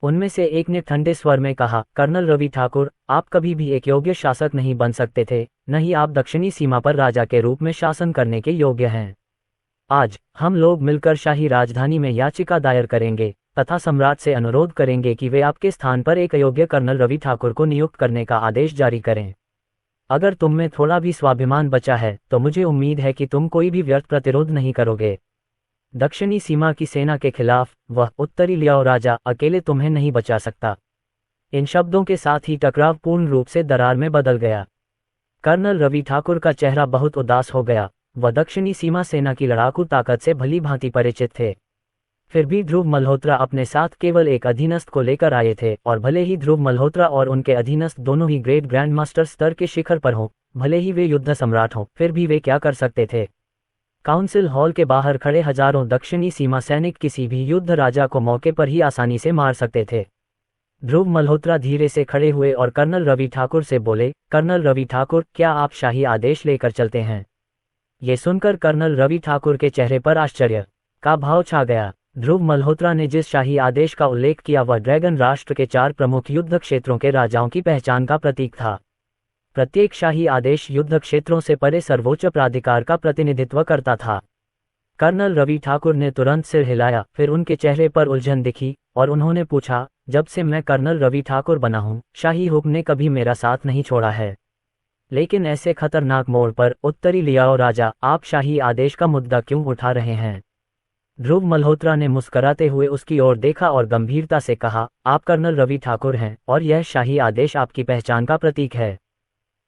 Speaker 1: उनमें से एक ने ठंडे स्वर में कहा, कर्नल रवि ठाकुर, आप कभी भी एक योग्य शासक नहीं बन सकते थे, न ही आप दक्षिणी सीमा पर राजा के रूप में शासन करने के योग्य हैं। आज हम लोग मिलकर शाही राजधानी में याचिका दायर करेंगे तथा सम्राट से अनुरोध करेंगे कि वे आपके स्थान पर एक अयोग्य कर्नल रवि ठाकुर को नियुक्त करने का आदेश जारी करें। अगर तुम में थोड़ा भी स्वाभिमान बचा है तो मुझे उम्मीद है कि तुम कोई भी व्यर्थ प्रतिरोध नहीं करोगे। दक्षिणी सीमा की सेना के खिलाफ वह उत्तरी लियाओ राजा अकेले तुम्हें नहीं बचा सकता। इन शब्दों के साथ ही टकराव पूर्ण रूप से दरार में बदल गया। कर्नल रवि ठाकुर का चेहरा बहुत उदास हो गया। वह दक्षिणी सीमा सेना की लड़ाकू ताकत से भली भांति परिचित थे। फिर भी ध्रुव मल्होत्रा अपने साथ केवल एक अधीनस्थ को लेकर आए थे, और भले ही ध्रुव मल्होत्रा और उनके अधीनस्थ दोनों ही ग्रेट ग्रैंड मास्टर स्तर के शिखर पर हों, भले ही वे युद्ध सम्राट हों, फिर भी वे क्या कर सकते थे? काउंसिल हॉल के बाहर खड़े हजारों दक्षिणी सीमा सैनिक किसी भी युद्ध राजा को मौके पर ही आसानी से मार सकते थे। ध्रुव मल्होत्रा धीरे से खड़े हुए और कर्नल रवि ठाकुर से बोले, कर्नल रवि ठाकुर, क्या आप शाही आदेश लेकर चलते हैं? ये सुनकर कर्नल रवि ठाकुर के चेहरे पर आश्चर्य का भाव छा गया। ध्रुव मल्होत्रा ने जिस शाही आदेश का उल्लेख किया वह ड्रैगन राष्ट्र के 4 प्रमुख युद्ध क्षेत्रों के राजाओं की पहचान का प्रतीक था। प्रत्येक शाही आदेश युद्ध क्षेत्रों से परे सर्वोच्च प्राधिकार का प्रतिनिधित्व करता था। कर्नल रवि ठाकुर ने तुरंत सिर हिलाया, फिर उनके चेहरे पर उलझन दिखी और उन्होंने पूछा, जब से मैं कर्नल रवि ठाकुर बना हूं, शाही हुक्म ने कभी मेरा साथ नहीं छोड़ा है। लेकिन ऐसे खतरनाक मोड़ पर उत्तरी लियाओ राजा, आप शाही आदेश का मुद्दा क्यों उठा रहे हैं? ध्रुव मल्होत्रा ने मुस्कराते हुए उसकी ओर देखा और गंभीरता से कहा, आप कर्नल रवि ठाकुर हैं और यह शाही आदेश आपकी पहचान का प्रतीक है।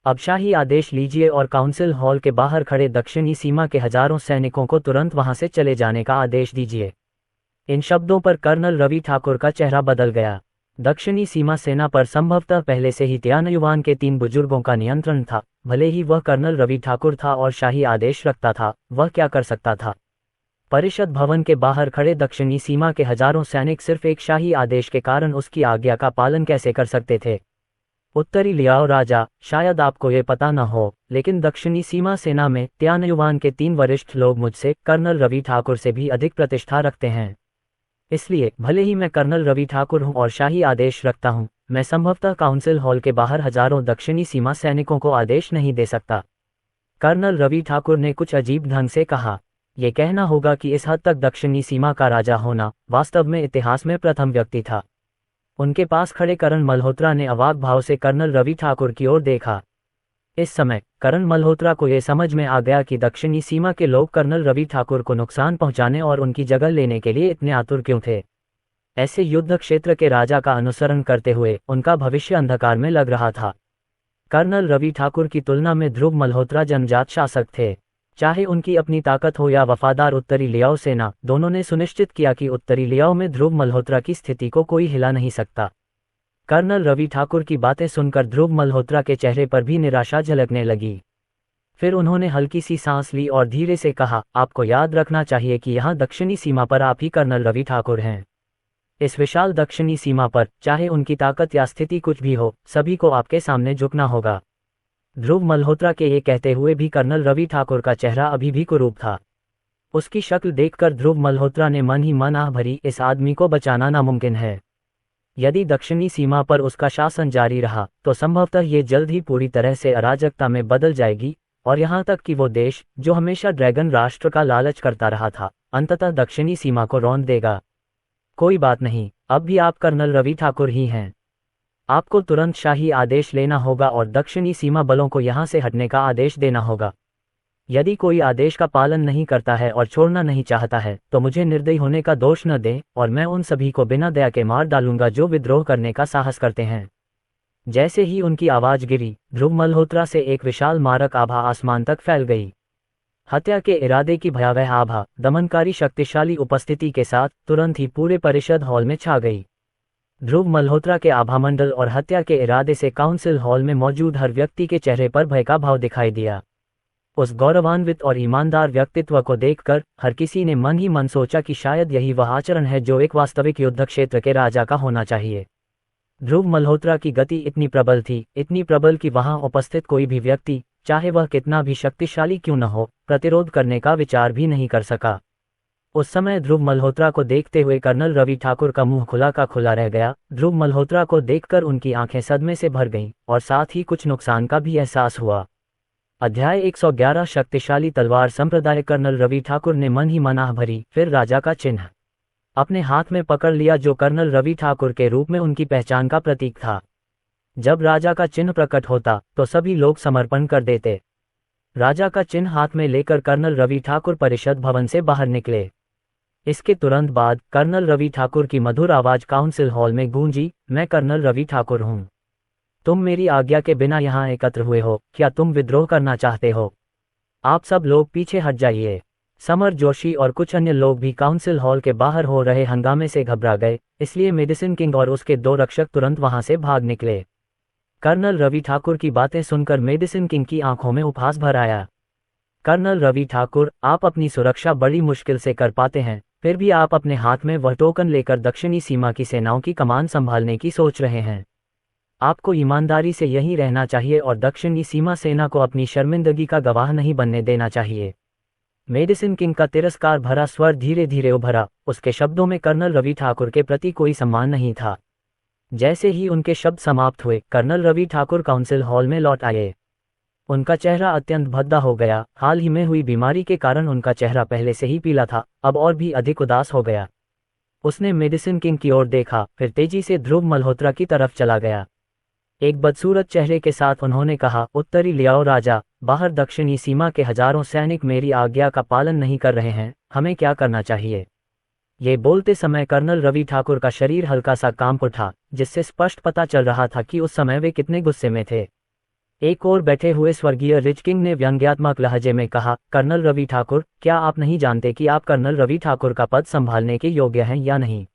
Speaker 1: अब शाही आदेश लीजिए और काउंसिल हॉल के बाहर खड़े दक्षिणी सीमा के हजारों सैनिकों को तुरंत वहां से चले जाने का आदेश दीजिए। इन शब्दों पर कर्नल रवि ठाकुर का चेहरा बदल गया। दक्षिणी सीमा सेना पर संभवतः पहले से ही त्यानयुवान के 3 बुजुर्गों का नियंत्रण था। भले ही वह कर्नल रवि ठाकुर था और शाही आदेश रखता था, वह क्या कर सकता था? परिषद भवन के बाहर खड़े दक्षिणी सीमा के हजारों सैनिक सिर्फ एक शाही आदेश के कारण उसकी आज्ञा का पालन कैसे कर सकते थे? उत्तरी लियाओ राजा, शायद आपको ये पता न हो, लेकिन दक्षिणी सीमा सेना में त्यानयुवान के 3 वरिष्ठ लोग मुझसे, कर्नल रवि ठाकुर से भी अधिक प्रतिष्ठा रखते हैं। इसलिए भले ही मैं कर्नल रवि ठाकुर हूं और शाही आदेश रखता हूं, मैं संभवतः काउंसिल हॉल के बाहर हजारों दक्षिणी सीमा सैनिकों को आदेश नहीं दे सकता। कर्नल रवि ठाकुर ने कुछ अजीब ढंग से कहा। यह कहना होगा कि इस हद तक दक्षिणी सीमा का राजा होना वास्तव में इतिहास में प्रथम व्यक्ति था। उनके पास खड़े करण मल्होत्रा ने अवाक भाव से कर्नल रवि ठाकुर की ओर देखा। इस समय करण मल्होत्रा को यह समझ में आ गया कि दक्षिणी सीमा के लोग कर्नल रवि ठाकुर को नुकसान पहुंचाने और उनकी जगह लेने के लिए इतने आतुर क्यों थे। ऐसे युद्ध क्षेत्र के राजा का अनुसरण करते हुए उनका भविष्य अंधकार में लग रहा था। कर्नल रवि ठाकुर की तुलना में ध्रुव मल्होत्रा जन्मजात शासक थे। चाहे उनकी अपनी ताकत हो या वफादार उत्तरी लियाओ सेना, दोनों ने सुनिश्चित किया कि उत्तरी लियाओ में ध्रुव मल्होत्रा की स्थिति को कोई हिला नहीं सकता। कर्नल रवि ठाकुर की बातें सुनकर ध्रुव मल्होत्रा के चेहरे पर भी निराशा झलकने लगी। फिर उन्होंने हल्की सी सांस ली और धीरे से कहा, आपको याद रखना चाहिए कि यहाँ दक्षिणी सीमा पर आप ही कर्नल रवि ठाकुर हैं। इस विशाल दक्षिणी सीमा पर चाहे उनकी ताकत या स्थिति कुछ भी हो, सभी को आपके सामने झुकना होगा। ध्रुव मल्होत्रा के ये कहते हुए भी कर्नल रवि ठाकुर का चेहरा अभी भी कुरूप था। उसकी शक्ल देखकर ध्रुव मल्होत्रा ने मन ही मन आह भरी, इस आदमी को बचाना नामुमकिन है। यदि दक्षिणी सीमा पर उसका शासन जारी रहा तो संभवतः ये जल्द ही पूरी तरह से अराजकता में बदल जाएगी, और यहाँ तक कि वो देश जो हमेशा ड्रैगन राष्ट्र का लालच करता रहा था, अंततः दक्षिणी सीमा को रौंद देगा। कोई बात नहीं, अब भी आप कर्नल रवि ठाकुर ही हैं। आपको तुरंत शाही आदेश लेना होगा और दक्षिणी सीमा बलों को यहाँ से हटने का आदेश देना होगा। यदि कोई आदेश का पालन नहीं करता है और छोड़ना नहीं चाहता है तो मुझे निर्दयी होने का दोष न दें, और मैं उन सभी को बिना दया के मार डालूंगा जो विद्रोह करने का साहस करते हैं। जैसे ही उनकी आवाज गिरी, ध्रुव मल्होत्रा से एक विशाल मारक आभा आसमान तक फैल गई। हत्या के इरादे की भयावह आभा दमनकारी शक्तिशाली उपस्थिति के साथ तुरंत ही पूरे परिषद हॉल में छा गई। ध्रुव मल्होत्रा के आभामंडल और हत्या के इरादे से काउंसिल हॉल में मौजूद हर व्यक्ति के चेहरे पर भय का भाव दिखाई दिया। उस गौरवान्वित और ईमानदार व्यक्तित्व को देखकर हर किसी ने मन ही मन सोचा कि शायद यही वह आचरण है जो एक वास्तविक युद्ध क्षेत्र के राजा का होना चाहिए। ध्रुव मल्होत्रा की गति इतनी प्रबल थी, इतनी प्रबल कि वहां उपस्थित कोई भी व्यक्ति, चाहे वह कितना भी शक्तिशाली क्यों न हो, प्रतिरोध करने का विचार भी नहीं कर सका। उस समय ध्रुव मल्होत्रा को देखते हुए कर्नल रवि ठाकुर का मुंह खुला का खुला रह गया। ध्रुव मल्होत्रा को देखकर उनकी आंखें सदमे से भर गईं और साथ ही कुछ नुकसान का भी एहसास हुआ। अध्याय 111 शक्तिशाली तलवार संप्रदाय। कर्नल रवि ठाकुर ने मन ही मन आह भरी, फिर राजा का चिन्ह अपने हाथ में पकड़ लिया जो कर्नल रवि ठाकुर के रूप में उनकी पहचान का प्रतीक था। जब राजा का चिन्ह प्रकट होता तो सभी लोग समर्पण कर देते। राजा का चिन्ह हाथ में लेकर कर्नल रवि ठाकुर परिषद भवन से बाहर निकले। इसके तुरंत बाद कर्नल रवि ठाकुर की मधुर आवाज काउंसिल हॉल में गूंजी, मैं कर्नल रवि ठाकुर हूँ। तुम मेरी आज्ञा के बिना यहाँ एकत्र हुए हो, क्या तुम विद्रोह करना चाहते हो? आप सब लोग पीछे हट जाइए। समर जोशी और कुछ अन्य लोग भी काउंसिल हॉल के बाहर हो रहे हंगामे से घबरा गए, इसलिए मेडिसिन किंग और उसके 2 रक्षक तुरंत वहां से भाग निकले। कर्नल रवि ठाकुर की बातें सुनकर मेडिसिन किंग की आंखों में उपहास भर आया। कर्नल रवि ठाकुर, आप अपनी सुरक्षा बड़ी मुश्किल से कर पाते हैं, फिर भी आप अपने हाथ में वह टोकन लेकर दक्षिणी सीमा की सेनाओं की कमान संभालने की सोच रहे हैं। आपको ईमानदारी से यहीं रहना चाहिए और दक्षिणी सीमा सेना को अपनी शर्मिंदगी का गवाह नहीं बनने देना चाहिए। मेडिसिन किंग का तिरस्कार भरा स्वर धीरे धीरे उभरा। उसके शब्दों में कर्नल रवि ठाकुर के प्रति कोई सम्मान नहीं था। जैसे ही उनके शब्द समाप्त हुए, colonel Ravi Thakur council hall में लौट आए। उनका चेहरा अत्यंत भद्दा हो गया। हाल ही में हुई बीमारी के कारण उनका चेहरा पहले से ही पीला था, अब और भी अधिक उदास हो गया। उसने मेडिसिन किंग की ओर देखा, फिर तेजी से ध्रुव मल्होत्रा की तरफ चला गया। एक बदसूरत चेहरे के साथ उन्होंने कहा, उत्तरी लियाओ राजा, बाहर दक्षिणी सीमा के हजारों सैनिक मेरी आज्ञा का पालन नहीं कर रहे हैं, हमें क्या करना चाहिए? ये बोलते समय कर्नल रवि ठाकुर का शरीर हल्का सा कांप उठा, जिससे स्पष्ट पता चल रहा था कि उस समय वे कितने गुस्से में थे। एक और बैठे हुए स्वर्गीय रिच किंग ने व्यंग्यात्मक लहजे में कहा, कर्नल रवि ठाकुर, क्या आप नहीं जानते कि आप कर्नल रवि ठाकुर का पद संभालने के योग्य हैं या नहीं?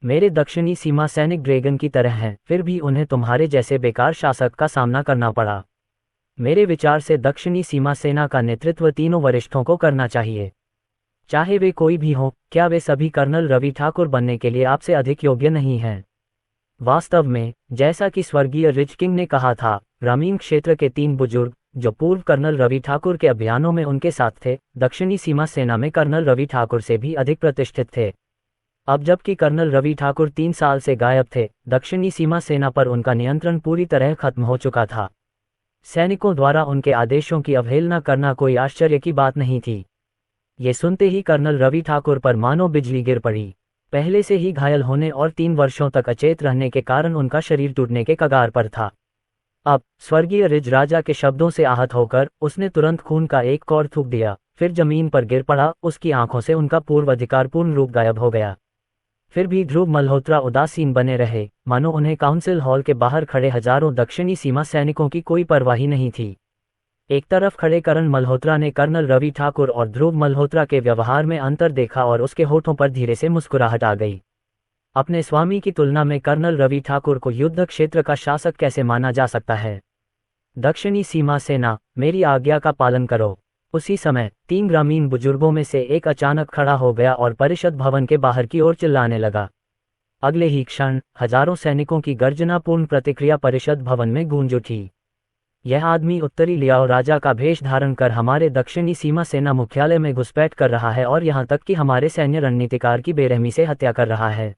Speaker 1: मेरे दक्षिणी सीमा सैनिक ड्रैगन की तरह हैं, फिर भी उन्हें तुम्हारे जैसे बेकार शासक का सामना करना पड़ा। मेरे विचार से दक्षिणी सीमा सेना का नेतृत्व तीनों वरिष्ठों को करना चाहिए, चाहे वे कोई भी हों। क्या वे सभी कर्नल रवि ठाकुर बनने के लिए आपसे अधिक योग्य नहीं हैं? वास्तव में, जैसा कि स्वर्गीय रिच किंग ने कहा था, ग्रामीण क्षेत्र के 3 बुजुर्ग जो पूर्व कर्नल रवि ठाकुर के अभियानों में उनके साथ थे, दक्षिणी सीमा सेना में कर्नल रवि ठाकुर से भी अधिक प्रतिष्ठित थे। अब जबकि कर्नल रवि ठाकुर 3 साल से गायब थे, दक्षिणी सीमा सेना पर उनका नियंत्रण पूरी तरह खत्म हो चुका था। सैनिकों द्वारा उनके आदेशों की अवहेलना करना कोई आश्चर्य की बात नहीं थी। ये सुनते ही कर्नल रवि ठाकुर पर मानो बिजली गिर पड़ी। पहले से ही घायल होने और 3 वर्षों तक अचेत रहने के कारण उनका शरीर टूटने के कगार पर था। अब स्वर्गीय रिज राजा के शब्दों से आहत होकर उसने तुरंत खून का एक कौर थूक दिया, फिर जमीन पर गिर पड़ा। उसकी आंखों से उनका पूर्व अधिकारपूर्ण रूप गायब हो गया। फिर भी ध्रुव मल्होत्रा उदासीन बने रहे, मानो उन्हें काउंसिल हॉल के बाहर खड़े हजारों दक्षिणी सीमा सैनिकों की कोई परवाह नहीं थी। एक तरफ खड़े करण मल्होत्रा ने कर्नल रवि ठाकुर और ध्रुव मल्होत्रा के व्यवहार में अंतर देखा और उसके होठों पर धीरे से मुस्कुराहट आ गई। अपने स्वामी की तुलना में कर्नल रवि ठाकुर को युद्ध क्षेत्र का शासक कैसे माना जा सकता है? दक्षिणी सीमा सेना, मेरी आज्ञा का पालन करो। उसी समय 3 ग्रामीण बुजुर्गों में से एक अचानक खड़ा हो गया और परिषद भवन के बाहर की ओर चिल्लाने लगा। अगले ही क्षण हजारों सैनिकों की गर्जनापूर्ण प्रतिक्रिया परिषद भवन में गूंज उठी। यह आदमी उत्तरी लियाओ राजा का भेष धारण कर हमारे दक्षिणी सीमा सेना मुख्यालय में घुसपैठ कर रहा है और यहाँ तक कि हमारे सैन्य रणनीतिकार की बेरहमी से हत्या कर रहा है।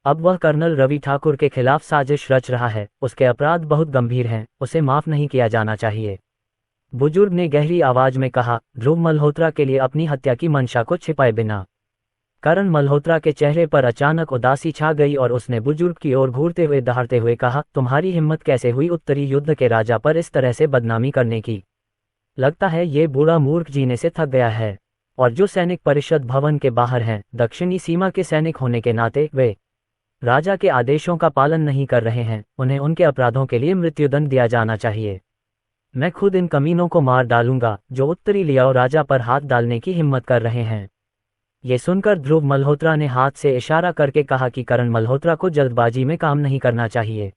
Speaker 1: अब वह कर्नल रवि ठाकुर के खिलाफ साजिश रच रहा है। उसके अपराध बहुत गंभीर हैं, उसे माफ नहीं किया जाना चाहिए। बुजुर्ग ने गहरी आवाज में कहा, ध्रुव मल्होत्रा के लिए अपनी हत्या की मंशा को छिपाए बिना। करण मल्होत्रा के चेहरे पर अचानक उदासी छा गई और उसने बुजुर्ग की ओर घूरते हुए दहाड़ते हुए कहा, तुम्हारी हिम्मत कैसे हुई उत्तरी युद्ध के राजा पर इस तरह से बदनामी करने की? लगता है ये बूढ़ा मूर्ख जीने से थक गया है। और जो सैनिक परिषद भवन के बाहर हैं, दक्षिणी सीमा के सैनिक होने के नाते वे राजा के आदेशों का पालन नहीं कर रहे हैं, उन्हें उनके अपराधों के लिए मृत्युदंड दिया जाना चाहिए। मैं खुद इन कमीनों को मार डालूंगा जो उत्तरी लियाओ राजा पर हाथ डालने की हिम्मत कर रहे हैं। ये सुनकर ध्रुव मल्होत्रा ने हाथ से इशारा करके कहा कि करण मल्होत्रा को जल्दबाजी में काम नहीं करना चाहिए।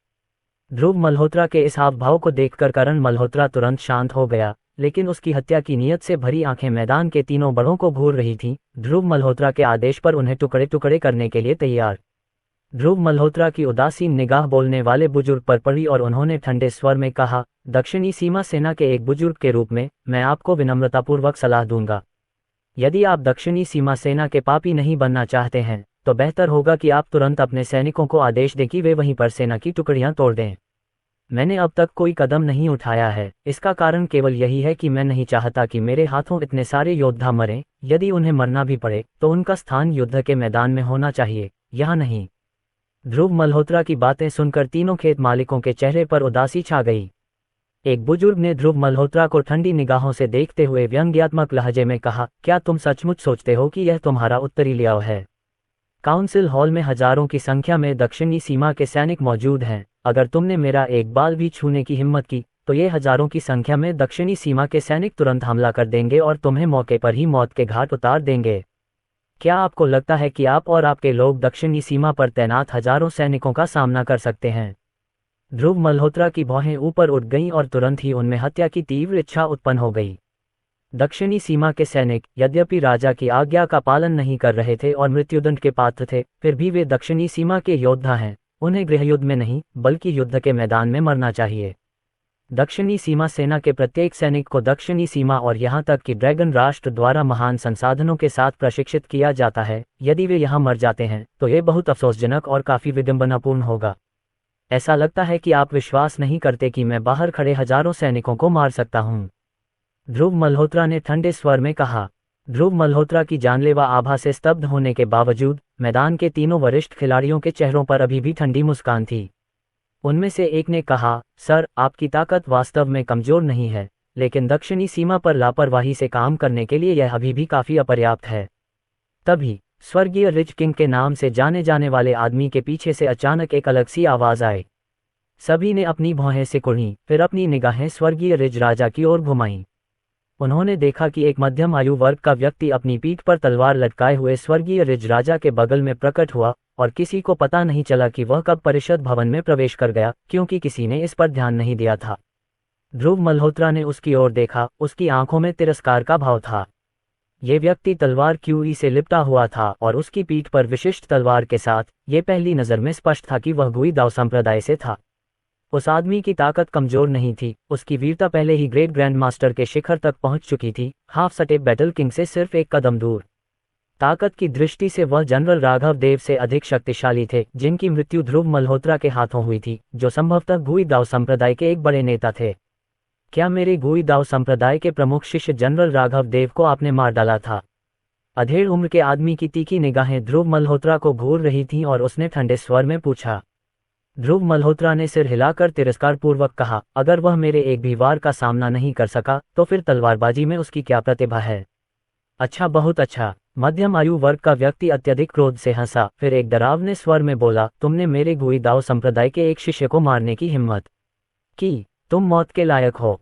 Speaker 1: ध्रुव मल्होत्रा के इस हाव भाव को देखकर करण मल्होत्रा तुरंत शांत हो गया, लेकिन उसकी हत्या की नीयत से भरी आंखें मैदान के तीनों बड़ों को घूर रही थीं, ध्रुव मल्होत्रा के आदेश पर उन्हें टुकड़े टुकड़े करने के लिए तैयार। ध्रुव मल्होत्रा की उदासीन निगाह बोलने वाले बुजुर्ग पर पड़ी और उन्होंने ठंडे स्वर में कहा, दक्षिणी सीमा सेना के एक बुजुर्ग के रूप में मैं आपको विनम्रतापूर्वक सलाह दूंगा। यदि आप दक्षिणी सीमा सेना के पापी नहीं बनना चाहते हैं तो बेहतर होगा कि आप तुरंत अपने सैनिकों को आदेश दें कि वे वहीं पर सेना की टुकड़ियां तोड़ दें। मैंने अब तक कोई कदम नहीं उठाया है, इसका कारण केवल यही है कि मैं नहीं चाहता कि मेरे हाथों इतने सारे योद्धा मरें। यदि उन्हें मरना भी पड़े तो उनका स्थान युद्ध के मैदान में होना चाहिए, यहाँ नहीं। ध्रुव मल्होत्रा की बातें सुनकर तीनों खेत मालिकों के चेहरे पर उदासी छा गई। एक बुजुर्ग ने ध्रुव मल्होत्रा को ठंडी निगाहों से देखते हुए व्यंग्यात्मक लहजे में कहा, क्या तुम सचमुच सोचते हो कि यह तुम्हारा उत्तरी लियाओ है? काउंसिल हॉल में हजारों की संख्या में दक्षिणी सीमा के सैनिक मौजूद हैं। अगर तुमने मेरा एक बाल भी छूने की हिम्मत की तो ये हजारों की संख्या में दक्षिणी सीमा के सैनिक तुरंत हमला कर देंगे और तुम्हें मौके पर ही मौत के घाट उतार देंगे। क्या आपको लगता है कि आप और आपके लोग दक्षिणी सीमा पर तैनात हजारों सैनिकों का सामना कर सकते हैं? ध्रुव मल्होत्रा की भौहें ऊपर उठ गईं और तुरंत ही उनमें हत्या की तीव्र इच्छा उत्पन्न हो गई। दक्षिणी सीमा के सैनिक यद्यपि राजा की आज्ञा का पालन नहीं कर रहे थे और मृत्युदंड के पात्र थे, फिर भी वे दक्षिणी सीमा के योद्धा हैं। उन्हें गृहयुद्ध में नहीं बल्कि युद्ध के मैदान में मरना चाहिए। दक्षिणी सीमा सेना के प्रत्येक सैनिक को दक्षिणी सीमा और यहाँ तक कि ड्रैगन राष्ट्र द्वारा महान संसाधनों के साथ प्रशिक्षित किया जाता है। यदि वे यहाँ मर जाते हैं तो ये बहुत अफसोसजनक और काफी विडंबनापूर्ण होगा। ऐसा लगता है कि आप विश्वास नहीं करते कि मैं बाहर खड़े हजारों सैनिकों को मार सकता हूँ, ध्रुव मल्होत्रा ने ठंडे स्वर में कहा। ध्रुव मल्होत्रा की जानलेवा आभा से स्तब्ध होने के बावजूद मैदान के तीनों वरिष्ठ खिलाड़ियों के चेहरों पर अभी भी ठंडी मुस्कान थी। उनमें से एक ने कहा, सर, आपकी ताकत वास्तव में कमजोर नहीं है, लेकिन दक्षिणी सीमा पर लापरवाही से काम करने के लिए यह अभी भी काफी अपर्याप्त है। तभी स्वर्गीय रिच किंग के नाम से जाने जाने वाले आदमी के पीछे से अचानक एक अलग सी आवाज आई। सभी ने अपनी भौहें सिकुड़ी, फिर अपनी निगाहें स्वर्गीय रिज राजा की ओर घुमाईं। उन्होंने देखा कि एक मध्यम आयु वर्ग का व्यक्ति अपनी पीठ पर तलवार लटकाए हुए स्वर्गीय रिज राजा के बगल में प्रकट हुआ, और किसी को पता नहीं चला कि वह कब परिषद भवन में प्रवेश कर गया, क्योंकि किसी ने इस पर ध्यान नहीं दिया था। ध्रुव मल्होत्रा ने उसकी ओर देखा, उसकी आंखों में तिरस्कार का भाव था। ये व्यक्ति तलवार क्यूई से लिपटा हुआ था और उसकी पीठ पर विशिष्ट तलवार के साथ ये पहली नज़र में स्पष्ट था कि वह गुई दाव संप्रदाय से था। उस आदमी की ताकत कमजोर नहीं थी, उसकी वीरता पहले ही ग्रेट ग्रैंड मास्टर के शिखर तक पहुंच चुकी थी, हाफ सटे बैटल किंग से सिर्फ एक कदम दूर। ताकत की दृष्टि से वह जनरल राघव देव से अधिक शक्तिशाली थे, जिनकी मृत्यु ध्रुव मल्होत्रा के हाथों हुई थी, जो संभवतः गुई दाव संप्रदाय के एक बड़े नेता थे। क्या मेरे गुई दाव संप्रदाय के प्रमुख शिष्य जनरल राघव देव को आपने मार डाला था? अधेड़ उम्र के आदमी की तीखी निगाहें ध्रुव मल्होत्रा को घूर रही थीं और उसने ठंडे स्वर में पूछा। ध्रुव मल्होत्रा ने सिर हिलाकर तिरस्कारपूर्वक कहा, अगर वह मेरे एक भी वार का सामना नहीं कर सका तो फिर तलवारबाजी में उसकी क्या प्रतिभा है? अच्छा, बहुत अच्छा। मध्यम आयु वर्ग का व्यक्ति अत्यधिक क्रोध से हंसा, फिर एक डरावने स्वर में बोला, तुमने मेरे गुई दाव संप्रदाय के एक शिष्य को मारने की हिम्मत की? तुम मौत के लायक हो।